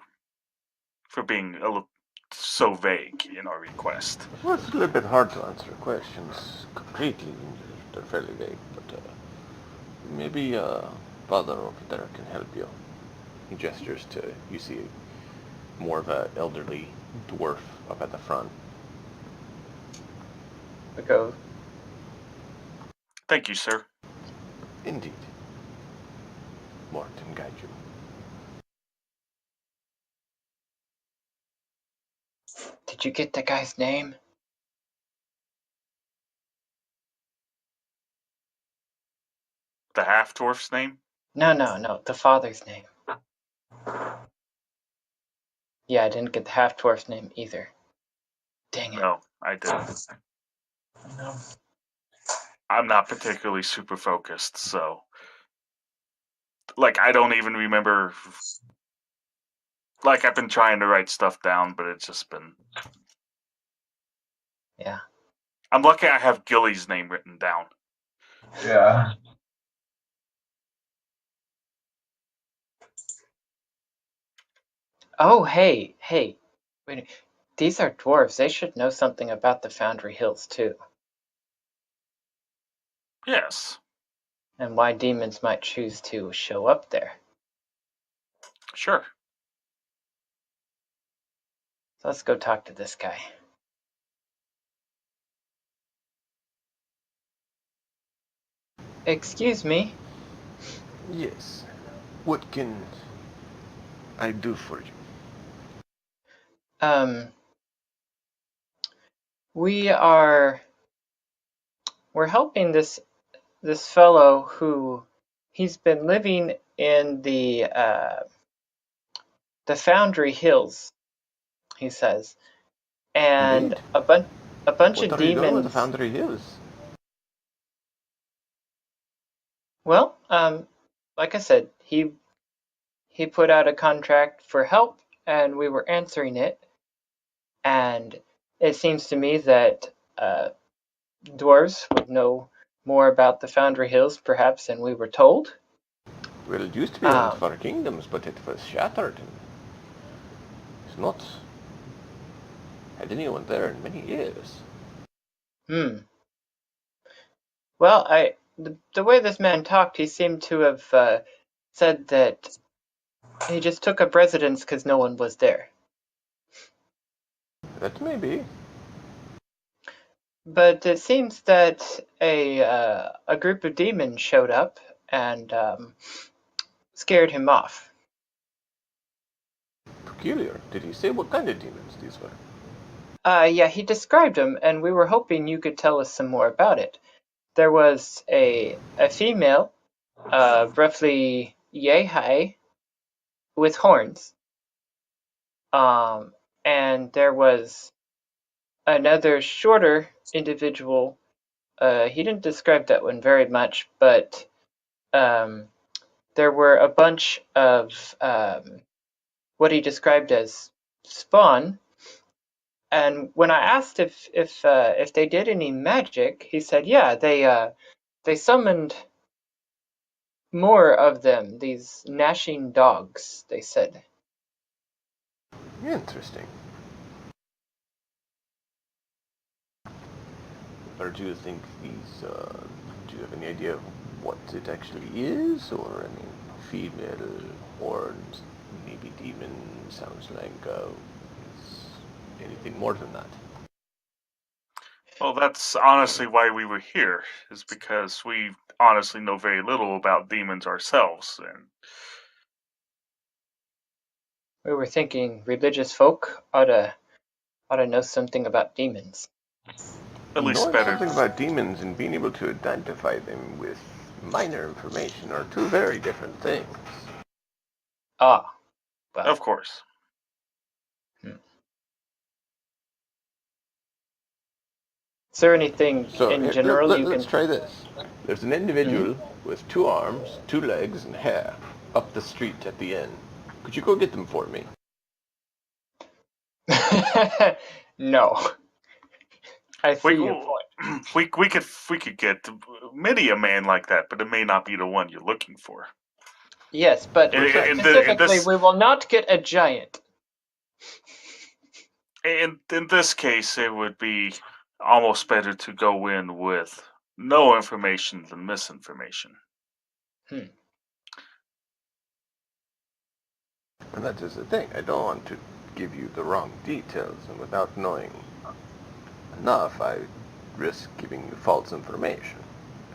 being a little so vague in our request. Well, it's a little bit hard to answer questions completely. They're fairly vague, but maybe Father over there can help you. He gestures to, you see more of an elderly dwarf up at the front. We go. Thank you, sir. Indeed. Morton guide you. Did you get the guy's name? The half-dwarf's name? No. The father's name. Yeah, I didn't get the half-dwarf's name either. Dang it. No, I didn't. No. I'm not particularly super focused, so like I don't even remember. Like I've been trying to write stuff down, but it's just been. Yeah. I'm lucky I have Gilly's name written down. Yeah. Oh, hey. Wait. These are dwarves. They should know something about the Foundry Hills, too. Yes, And why demons might choose to show up there. sure. So let's go talk to this guy. Excuse me. Yes. What can I do for you? We're helping this fellow who he's been living in the Foundry Hills, he says, and Indeed. a bunch What of are you doing with the demons. Foundry Hills? Well, like I said, he put out a contract for help, and we were answering it, and it seems to me that dwarves would know more about the Foundry Hills, perhaps, than we were told. Well, it used to be one of our kingdoms, but it was shattered. And it's not had anyone there in many years. Well, the way this man talked, he seemed to have said that he just took up residence because no one was there. That may be. But it seems that a group of demons showed up and scared him off. Peculiar. Did he say what kind of demons these were? Yeah, he described them, and we were hoping you could tell us some more about it. There was a female, roughly yay high, with horns. And there was another shorter individual. He didn't describe that one very much, but there were a bunch of what he described as spawn. And when I asked if they did any magic, he said, yeah, they summoned more of them, these gnashing dogs, they said. Interesting. Or do you think these, do you have any idea of what it actually is? Or, I mean, female, horns, maybe demon, sounds like, is anything more than that? Well, that's honestly why we were here, is because we honestly know very little about demons ourselves, and We were thinking religious folk ought to know something about demons. at least Knowing better. something about demons and being able to identify them with minor information are two very different things. Ah, well. Of course. Is there anything So in general you let's can... try this. There's an individual with 2 arms, 2 legs, and hair up the street at the end. Could you go get them for me? No. I see We, your point. we could get many a man like that, but it may not be the one you're looking for. Yes, but In specifically, this we will not get a giant. in this case, it would be almost better to go in with no information than misinformation. And that is the thing. I don't want to give you the wrong details, and without knowing enough, I risk giving you false information.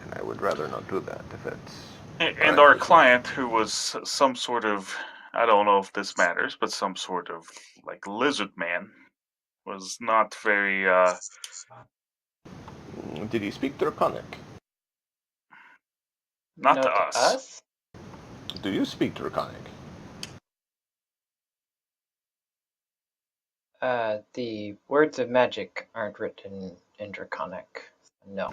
And I would rather not do that if it's... And our client, who was some sort of, I don't know if this matters, but some sort of like lizard man, was not very. Did he speak Draconic? Not No to to us. us? Do you speak Draconic? The words of magic aren't written in Draconic. No.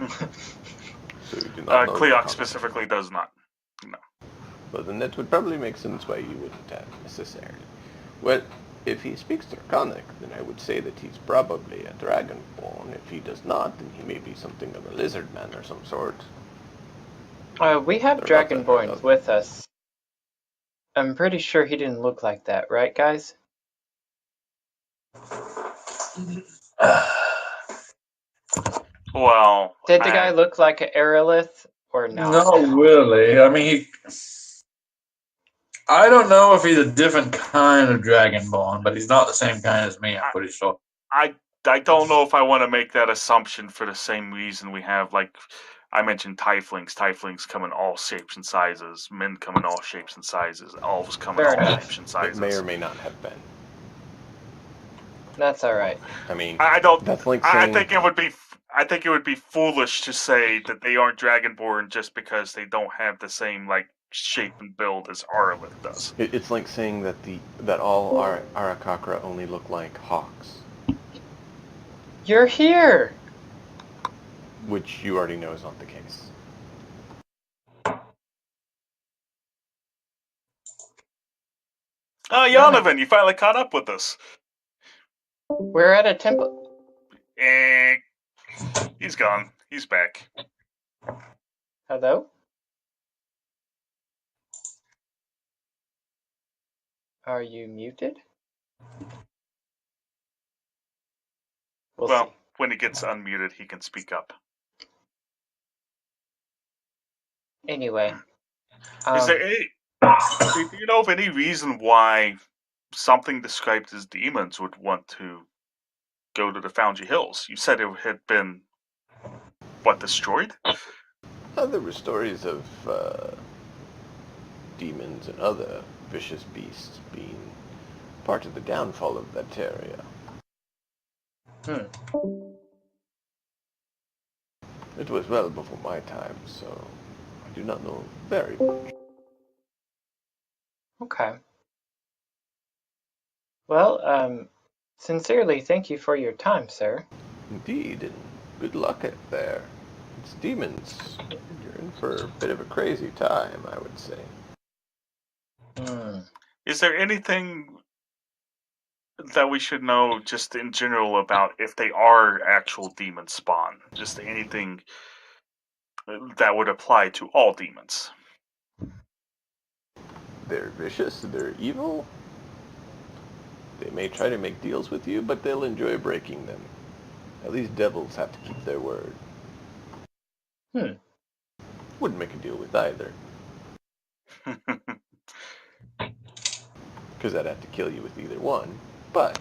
So you do not know Cleoc Draconic. specifically does not. No. Well, then that would probably make sense why you wouldn't have necessarily. Well, if he speaks Draconic, then I would say that he's probably a Dragonborn. If he does not, then he may be something of a lizard man or some sort. We have They're not that hard Dragonborns of- with us. I'm pretty sure he didn't look like that, right, guys? Well, Did the guy look like an Aerolith or not? Not really. I mean, I don't know if he's a different kind of Dragonborn, but he's not the same kind as me, I'm pretty sure. I don't know if I want to make that assumption for the same reason we have, like I mentioned, tieflings. Tieflings come in all shapes and sizes. Men come in all shapes and sizes. Elves come in Fair all enough. shapes and It sizes. may or may not have been. That's all right. I mean, I don't. that's like I saying... think it would be. I think it would be foolish to say that they aren't Dragonborn just because they don't have the same like shape and build as Arlith does. It's like saying that all Arakakra only look like hawks, You're here! which you already know is not the case. Oh, Yonovan, you finally caught up with us. We're at a temple. He's gone. He's back. Hello? Are you muted? We'll Well, see. when he gets unmuted, he can speak up. Anyway. Is there any? Do you know of any reason why something described as demons would want to go to the Foundry Hills? You said it had been destroyed? There were stories of demons and other vicious beasts being part of the downfall of that area. It was well before my time, so I do not know very much. Okay. Well, sincerely, thank you for your time, sir. Indeed, and good luck out there. It's demons. You're in for a bit of a crazy time, I would say. Is there anything that we should know just in general about if they are actual demon spawn? Just anything that would apply to all demons? They're vicious, they're evil. They may try to make deals with you, but they'll enjoy breaking them. At least devils have to keep their word. Wouldn't make a deal with either, because I'd have to kill you with either one. But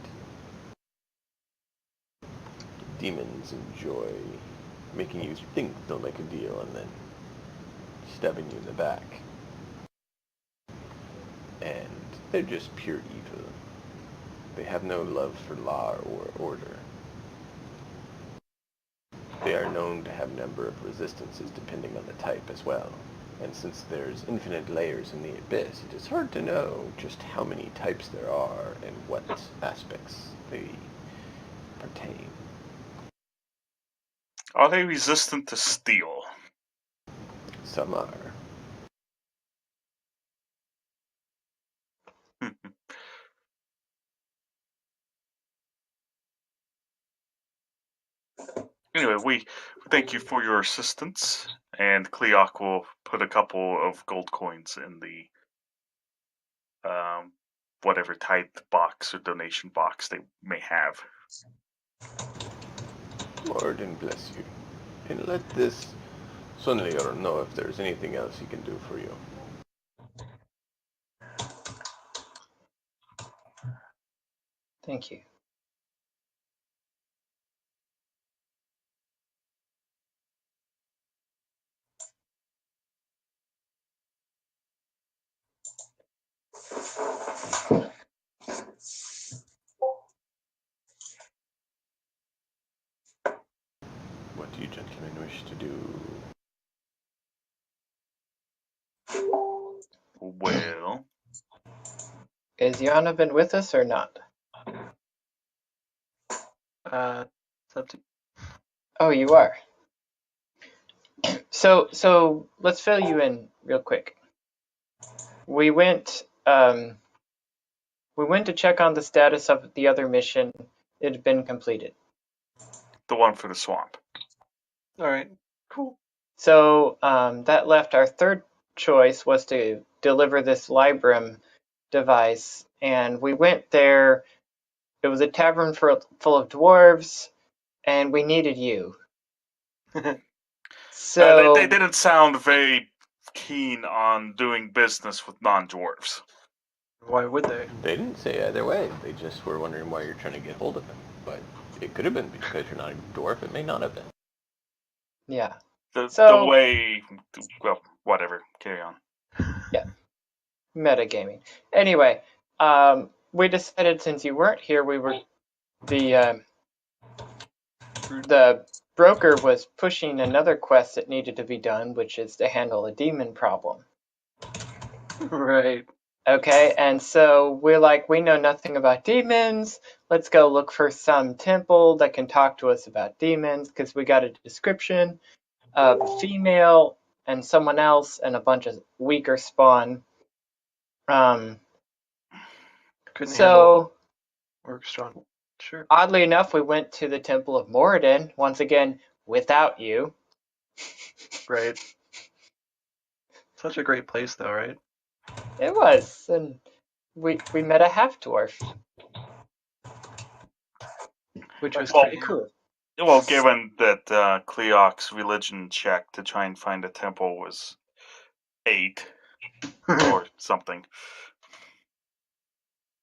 demons enjoy making you think they'll make a deal and then stabbing you in the back. And they're just pure evil. They have no love for law or order. They are known to have a number of resistances depending on the type as well. And since there's infinite layers in the abyss, it is hard to know just how many types there are and what aspects they pertain. Are they resistant to steel? Some are. Anyway, we thank you for your assistance, and Cleoc will put a couple of gold coins in the whatever type box or donation box they may have. Lord bless you. And let this Sunlior know if there's anything else he can do for you. Thank you. What do you gentlemen wish to do? Well, Is Yana been with us or not? It's up to Oh, you are. So let's fill you in real quick. We went to check on the status of the other mission. It had been completed. the one for the swamp. all right. Cool. So that left our third choice was to deliver this Librum device, and we went there. It was a tavern full of dwarves, and we needed you. So They didn't sound very keen on doing business with non-dwarves. Why would they? They didn't say either way. They just were wondering why you're trying to get hold of him. But it could have been because you're not a dwarf. It may not have been. yeah, The So- way, well, whatever. Carry on. metagaming. Anyway, we decided since you weren't here, we were the broker was pushing another quest that needed to be done, which is to handle a demon problem. Right. Okay, and so we're like, we know nothing about demons. Let's go look for some temple that can talk to us about demons, because we got a description of a female and someone else and a bunch of weaker spawn. Couldn't handle So orc strong. Sure. oddly enough, we went to the Temple of Moradin once again without you. Right. Such a great place, though, right? It was, and we met a half dwarf, which was Well- pretty cool. Well, given that Cleoc's religion check to try and find a temple was 8 or something.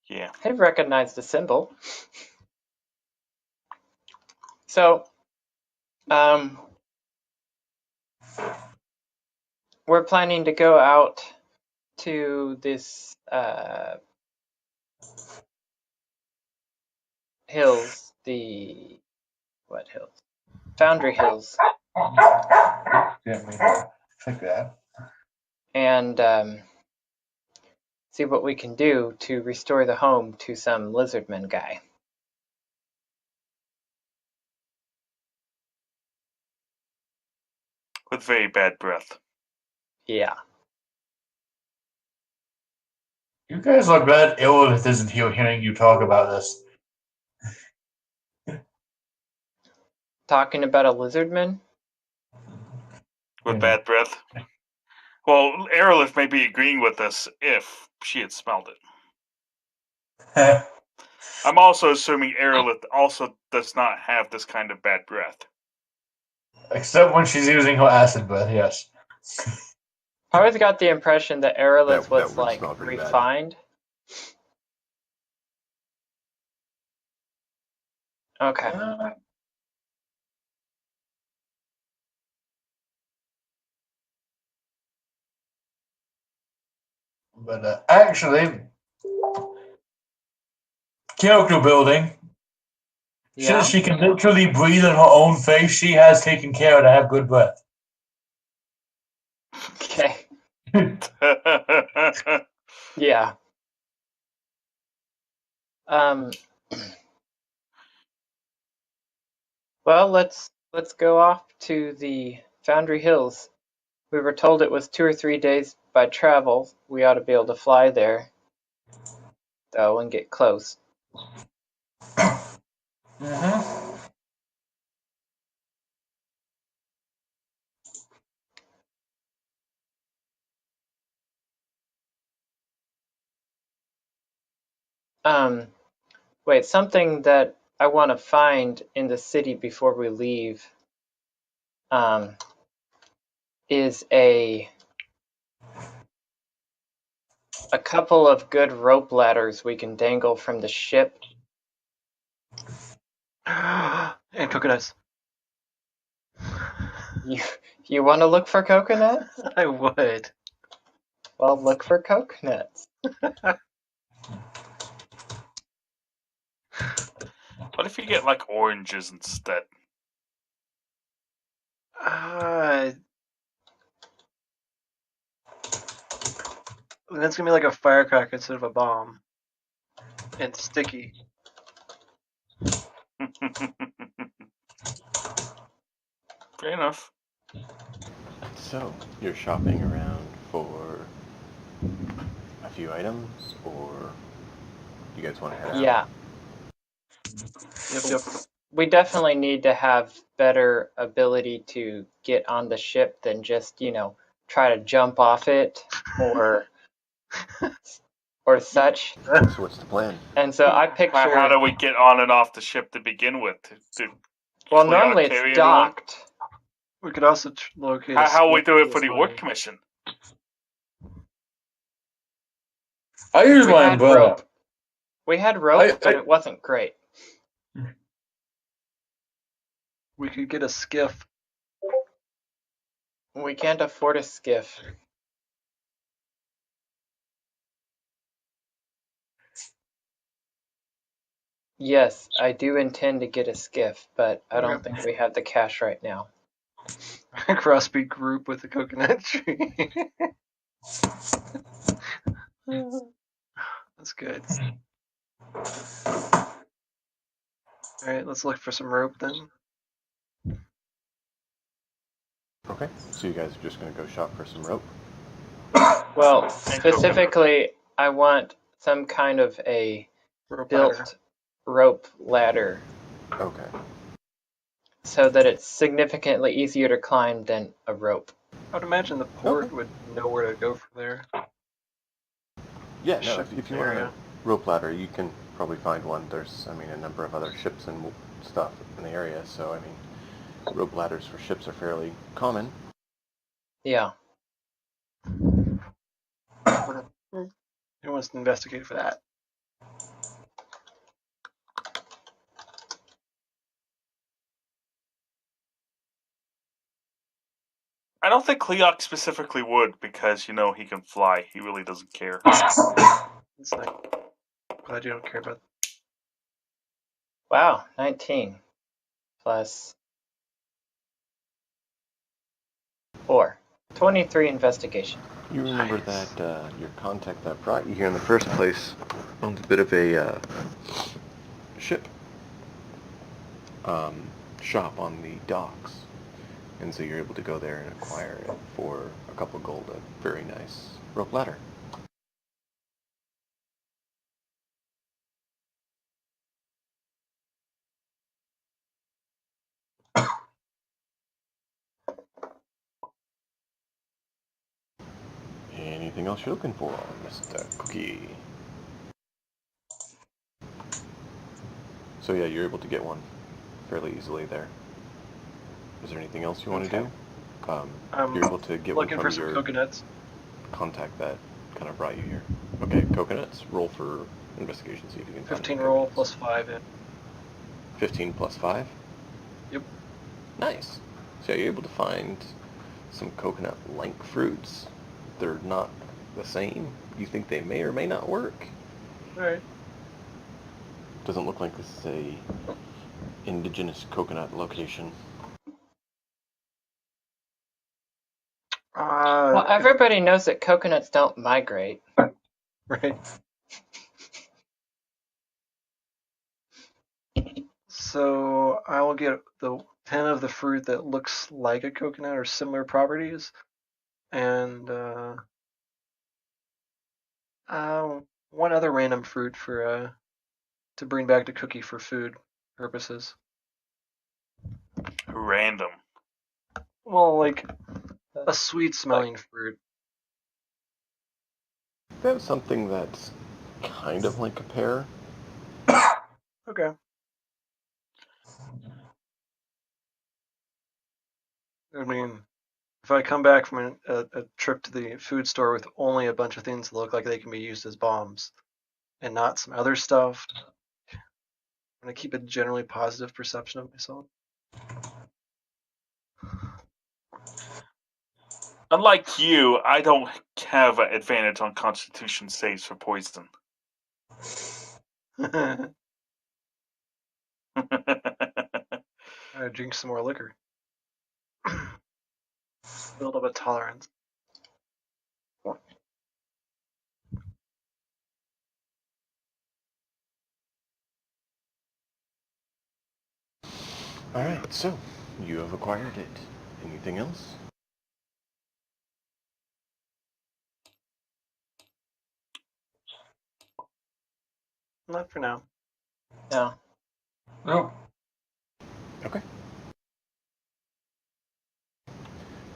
Yeah. I recognized the symbol. So, we're planning to go out to this hills, what hills? Foundry Hills, Didn't mean to think that. and see what we can do to restore the home to some lizardman guy. With very bad breath. Yeah. You guys look that ill if isn't hearing you talk about this. Talking about a lizardman? With Yeah. bad breath. Well, Aerolith may be agreeing with us if she had smelled it. I'm also assuming Aerolith also does not have this kind of bad breath. Except when she's using her acid breath, yes. I always got the impression that Aerolith That was would like smell pretty bad. refined. Okay. But actually, character building. Yeah. Since she can literally breathe in her own face, she has taken care to have good breath. Okay. Yeah. Well, let's go off to the Foundry Hills. We were told it was 2 or 3 days by travel. We ought to be able to fly there, though, and get close. Mm-hmm. Wait, something that I want to find in the city before we leave, is a couple of good rope ladders we can dangle from the ship. And coconuts. You want to look for coconuts? I would. Well, look for coconuts. What if you get like oranges instead? That's gonna be like a firecracker instead of a bomb. And sticky. Fair enough. So, you're shopping around for a few items, or you guys want to head out? Yeah. Yep. We definitely need to have better ability to get on the ship than just, try to jump off it or such. So what's the plan? And so I picture, How do we get on and off the ship to begin with? well, Cleo normally it's carry everyone? docked. We could also locate. How we do it for this the way. orc commission? I use We my had umbrella. rope. We had rope, but I- it wasn't great. We could get a skiff. We can't afford a skiff. Yes, I do intend to get a skiff, but I don't think we have the cash right now. A crossbreed group with a coconut tree. That's good. Alright, let's look for some rope then. Okay, so you guys are just going to go shop for some rope? Well, specifically, I want some kind of a Rope built ladder. rope ladder Okay. so that it's significantly easier to climb than a rope. I would imagine the port would know where to go from there. Yeah, no, Ship if you want a area. rope ladder, you can probably find one. There's, a number of other ships and stuff in the area, so, rope ladders for ships are fairly common. Yeah. Who wants to investigate for that? I don't think Cleoc specifically would because, he can fly. He really doesn't care. It's like, glad you don't care about. Wow, 19 plus 4. 23 investigation. You remember that your contact that brought you here in the first place owns a bit of a ship shop on the docks, and so you're able to go there and acquire it for a couple gold, a very nice rope ladder. Anything else you're looking for, Mr. Cookie? So yeah, you're able to get one fairly easily there. Is there anything else you want to Okay. do? I'm You're able to get one looking from for some your coconuts. contact that kind of brought you here. Okay, coconuts. Roll for investigation, see if you can find 15 any roll coconuts. +5 in. 15 plus 5? Yep. Nice. So you're able to find some coconut-like fruits. They're not the same. You think they may or may not work. Alright. Doesn't look like this is a indigenous coconut location. Well, everybody knows that coconuts don't migrate. Right. So I will get the 10 of the fruit that looks like a coconut or similar properties, and one other random fruit for to bring back to Cookie for food purposes. Random. Well, like a sweet smelling fruit. They have something that's kind of like a pear. Okay. I mean, if I come back from a trip to the food store with only a bunch of things that look like they can be used as bombs and not some other stuff, I'm going to keep a generally positive perception of myself. Unlike you, I don't have an advantage on Constitution saves for poison. I drink some more liquor. Build up a tolerance. Alright, so you have acquired it. Anything else? Not for now. No. Nope. Okay.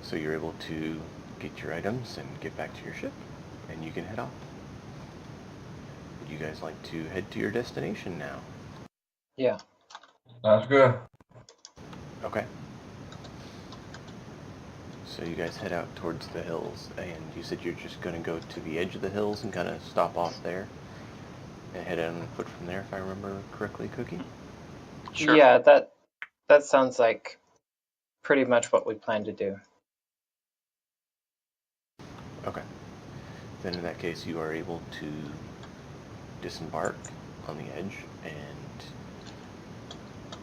So you're able to get your items and get back to your ship, and you can head off. Would you guys like to head to your destination now? Yeah. Sounds good. Okay. So you guys head out towards the hills, and you said you're just going to go to the edge of the hills and kind of stop off there and head on foot from there, if I remember correctly, Cookie? Sure. Yeah, that sounds like pretty much what we plan to do. Okay. Then in that case, you are able to disembark on the edge, and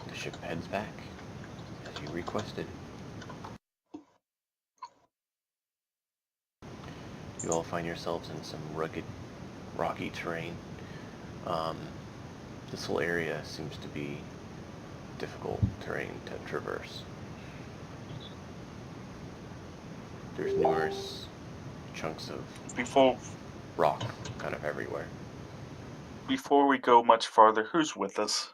the ship heads back as you requested. You all find yourselves in some rugged, rocky terrain. This whole area seems to be difficult terrain to traverse. There's numerous chunks of Before rock kind of everywhere. we go much farther, who's with us?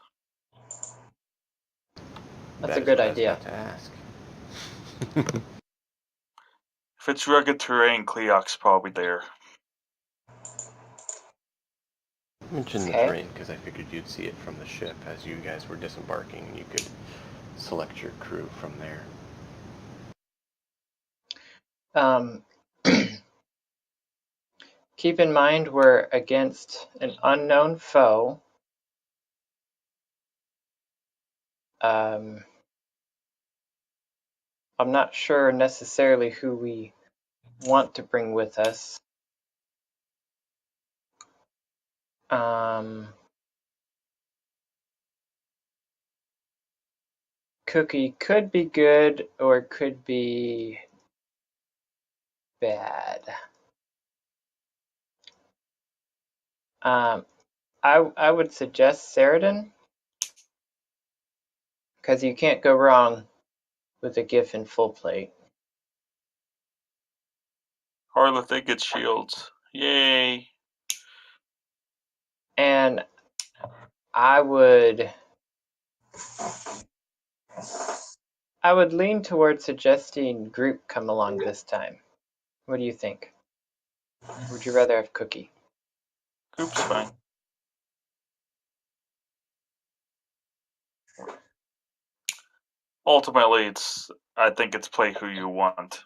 That's That a is good what I was idea. about to ask. If it's rugged terrain, Cleoc's probably there. I mentioned the Okay. terrain because I figured you'd see it from the ship as you guys were disembarking, and you could select your crew from there. Keep in mind we're against an unknown foe. I'm not sure necessarily who we want to bring with us. Cookie could be good or could be bad. I would suggest Saradin, because you can't go wrong with a GIF in full plate. Harleth, they get shields. Yay. And I would lean towards suggesting group come along this time. What do you think? Would you rather have cookie? Group's fine. Ultimately, I think it's play who you want.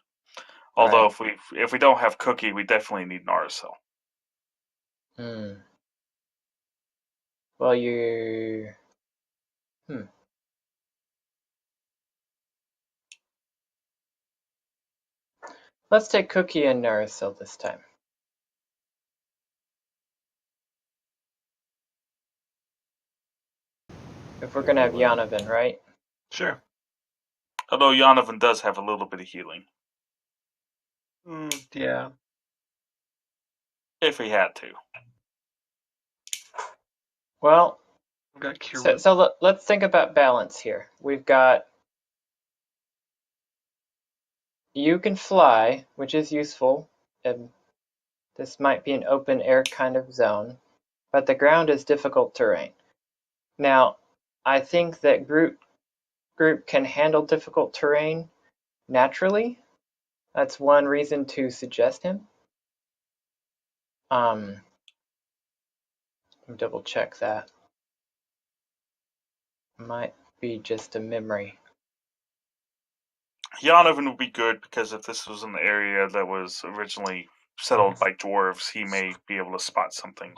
Although Right. if we don't have cookie, we definitely need an RSL. Well, you. Let's take cookie and Naricil this time. If we're gonna have Yanovan, right? Sure. Although Yanovan does have a little bit of healing. Yeah. If he had to. Well, I've got cure wounds. so let's think about balance here. We've got you can fly, which is useful. And this might be an open air kind of zone, but the ground is difficult terrain. Now, I think that Groot can handle difficult terrain naturally. That's one reason to suggest him. Let me double check that. Might be just a memory. Yanovan would be good because if this was an area that was originally settled by dwarves, he may be able to spot something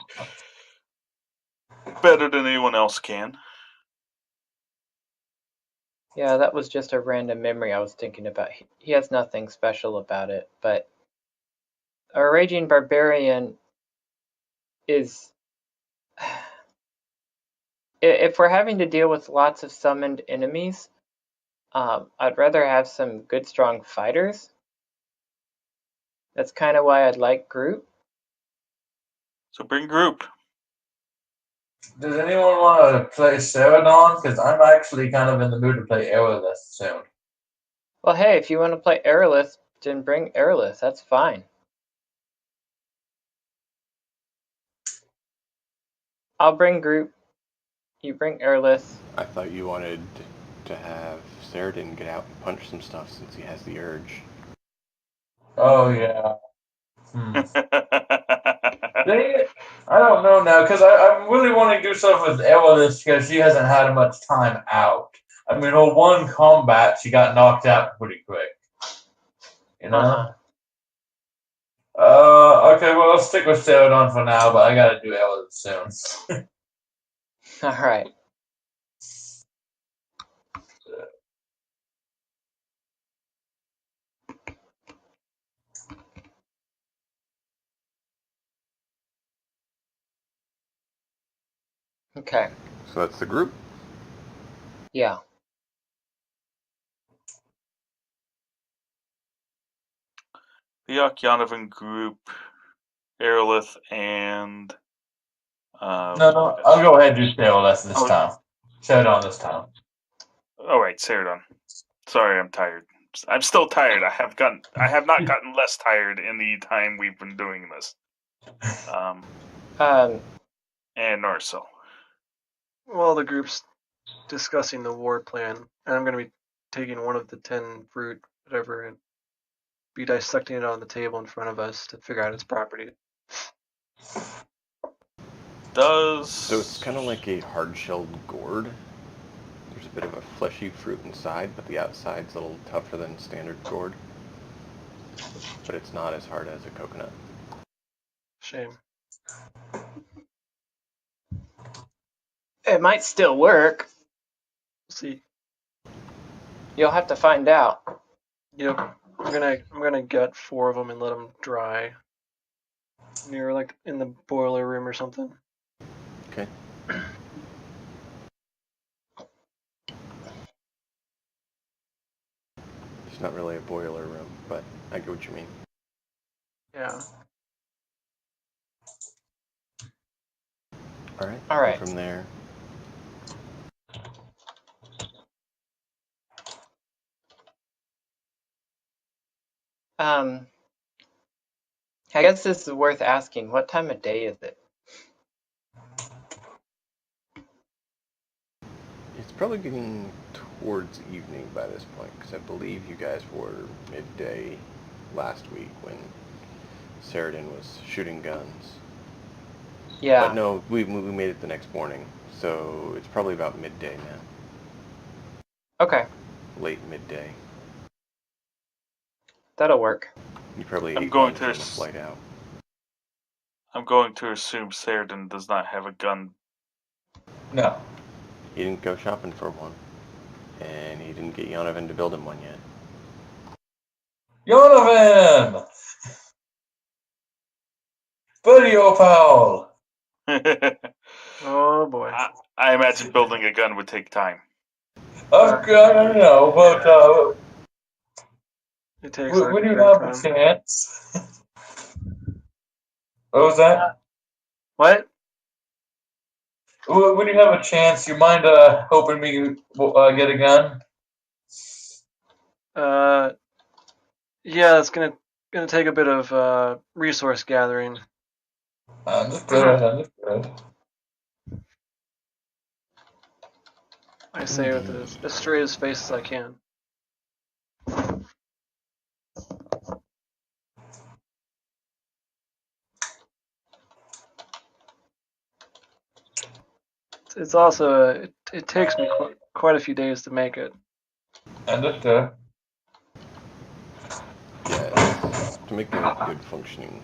better than anyone else can. Yeah, that was just a random memory I was thinking about. He has nothing special about it, but a Raging Barbarian is... If we're having to deal with lots of summoned enemies, I'd rather have some good, strong fighters. That's kind of why I'd like Groot. So bring group. Does anyone want to play Celadon? Because I'm actually kind of in the mood to play Aerolith soon. Well, hey, if you want to play Aerolith, then bring Aerolith. That's fine. I'll bring Groot. You bring Aerolith. I thought you wanted to have Saradin get out and punch some stuff since he has the urge. Oh, yeah. I don't know now, because I really want to do stuff with Aerolith because she hasn't had much time out. I mean, her one combat, she got knocked out pretty quick. You know? Okay, well, I'll stick with Celadon for now, but I gotta do Aerolith soon. All right. Okay. So that's the group? Yeah. The Yanovan group, Aerolith, and... No, I'll go ahead and do Aerolith this time. Celadon this time. Oh, right, Celadon. Sorry, I'm tired. I'm still tired. I have not gotten less tired in the time we've been doing this. And Narcil. Well, the group's discussing the war plan, and I'm going to be taking one of the 10 fruit, whatever, and be dissecting it on the table in front of us to figure out its properties. So it's kind of like a hard-shelled gourd. There's a bit of a fleshy fruit inside, but the outside's a little tougher than standard gourd. But it's not as hard as a coconut. Shame. It might still work. See. You'll have to find out. Yep. I'm gonna get 4 of them and let them dry near, like, in the boiler room or something. Okay. It's not really a boiler room, but I get what you mean. Yeah. All right. All right. From there. I guess this is worth asking. What time of day is it? It's probably getting towards evening by this point, because I believe you guys were midday last week when Saradin was shooting guns. Yeah. But no, we made it the next morning, so it's probably about midday now. Okay, Late midday. that'll work. You probably I'm ate going lunch to on the flight out. I'm going to assume Saradin does not have a gun. No. He didn't go shopping for one, and he didn't get Yonovan to build him one yet. Yonovan! Buddy Opal! I Oh boy. imagine building a gun would take time. I don't know, but It takes a when you bit of have a time. chance. What was that? What? When you have a chance, you mind helping me get a gun? Yeah, it's gonna take a bit of resource gathering. Understood. I say with as straight as face as I can. It's also it takes me quite a few days to make it. Understood. Yeah, to make a good functioning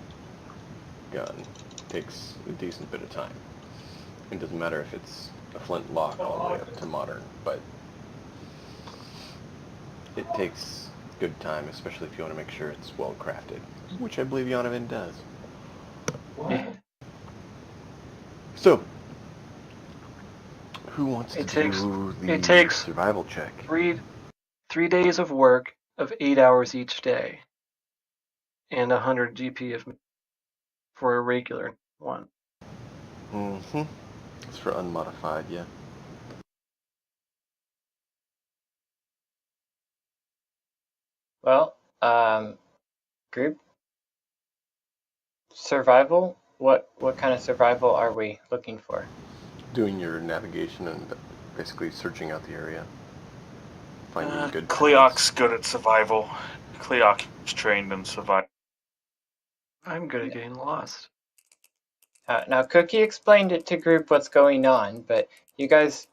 gun takes a decent bit of time. It doesn't matter if it's a flintlock all the way up to modern, but it takes good time, especially if you want to make sure it's well crafted, which I believe Yonovan does. So, who wants to do the survival check? 3 days of work of 8 hours each day, and 100 GP for a regular one. Mm-hmm. It's for unmodified, yeah. Well, group survival. What kind of survival are we looking for? Doing your navigation and basically searching out the area. Finding good Cleoc's good at survival. Cleoc's trained in survival. I'm good at getting lost. Now, Cookie explained it to group what's going on, but you guys,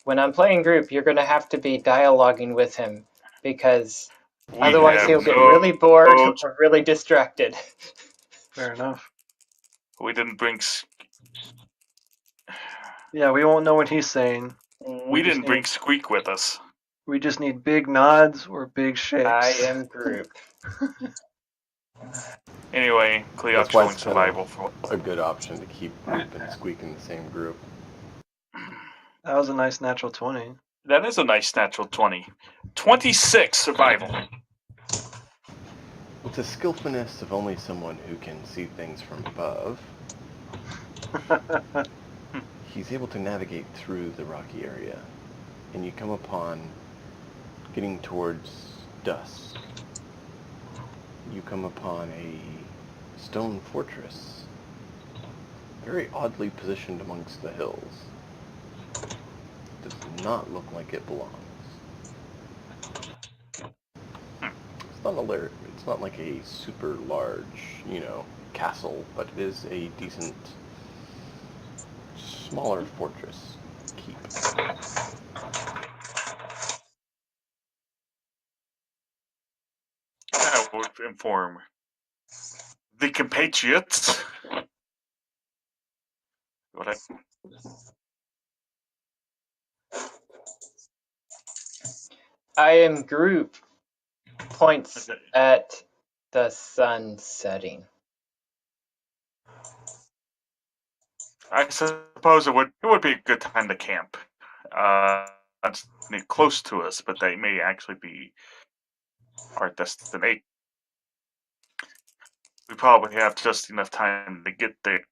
when I'm playing group, you're going to have to be dialoguing with him because otherwise he'll get really bored or really distracted. Fair enough. We didn't bring. Yeah, we won't know what he's saying. We didn't bring Squeak with us. We just need big nods or big shakes. I am group. Anyway, Cleoc's That's why showing it's survival kind of a good option to keep Group and Squeak in the same group. That was a nice natural 20. That is a nice natural 20. 26 survival. With the skillfulness of only someone who can see things from above, he's able to navigate through the rocky area, and you come upon, getting towards dusk, you come upon a stone fortress, very oddly positioned amongst the hills. Does not look like it belongs. It's not like a super large, castle, but it is a decent, smaller fortress keep. I would inform the compatriots. I am group points at the sun setting. I suppose it would be a good time to camp. That's close to us, but they may actually be our destination. We probably have just enough time to get there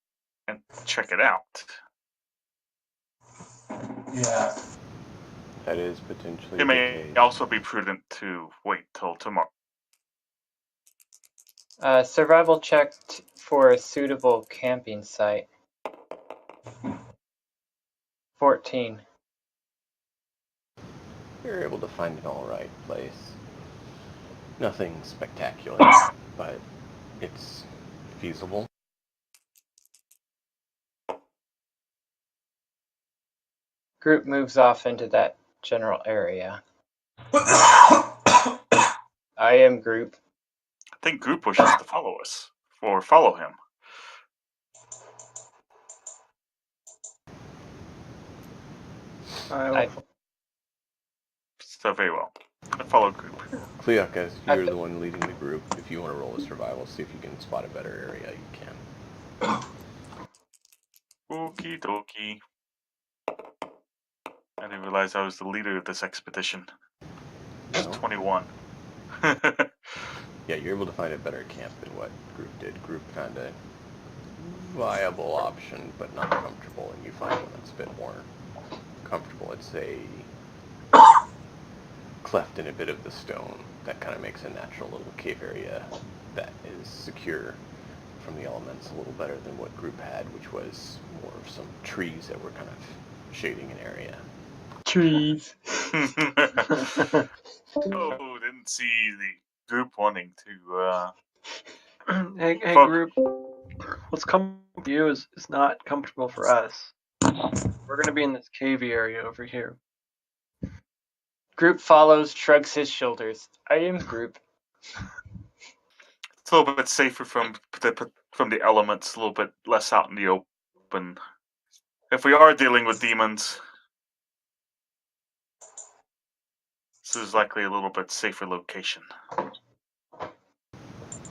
and check it out. Yeah. That is potentially It the may case. also be prudent to wait till tomorrow. Survival checked for a suitable camping site. 14. You're able to find an alright place. Nothing spectacular, but it's feasible. Group moves off into that general area. I am group. I think group wishes to follow us or follow him. I- So very well. I follow group. Cleocas, I you're th- the one leading the group. If you want to roll a survival, see if you can spot a better area, you can. Okie dokie. I didn't realize I was the leader of this expedition. It's No. 21. Yeah, you're able to find a better camp than what group did. Group found a viable option, but not comfortable, and you find one that's a bit more comfortable. It's a cleft in a bit of the stone that kind of makes a natural little cave area that is secure from the elements a little better than what group had, which was more of some trees that were kind of shading an area. Trees. Oh, didn't see the group wanting to. Hey, Fuck. group. What's comfortable for you is not comfortable for us. We're gonna be in this cavey area over here. Group follows, shrugs his shoulders. I am group. It's a little bit safer from the elements, a little bit less out in the open. If we are dealing with demons, this is likely a little bit safer location.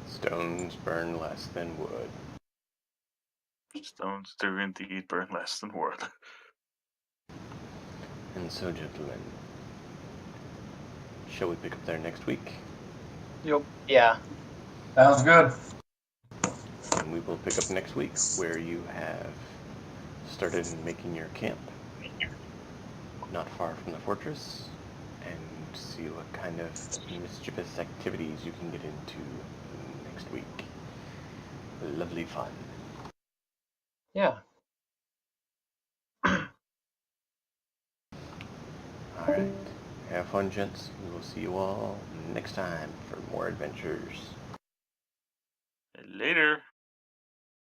Stones burn less than wood. Stones do indeed burn less than wood. And so, gentlemen, shall we pick up there next week? Yep. Yeah. Sounds good. And we will pick up next week where you have started making your camp not far from the fortress, and see what kind of mischievous activities you can get into next week. Lovely fun. Yeah. Alright. Have fun, gents. We will see you all next time for more adventures. Later.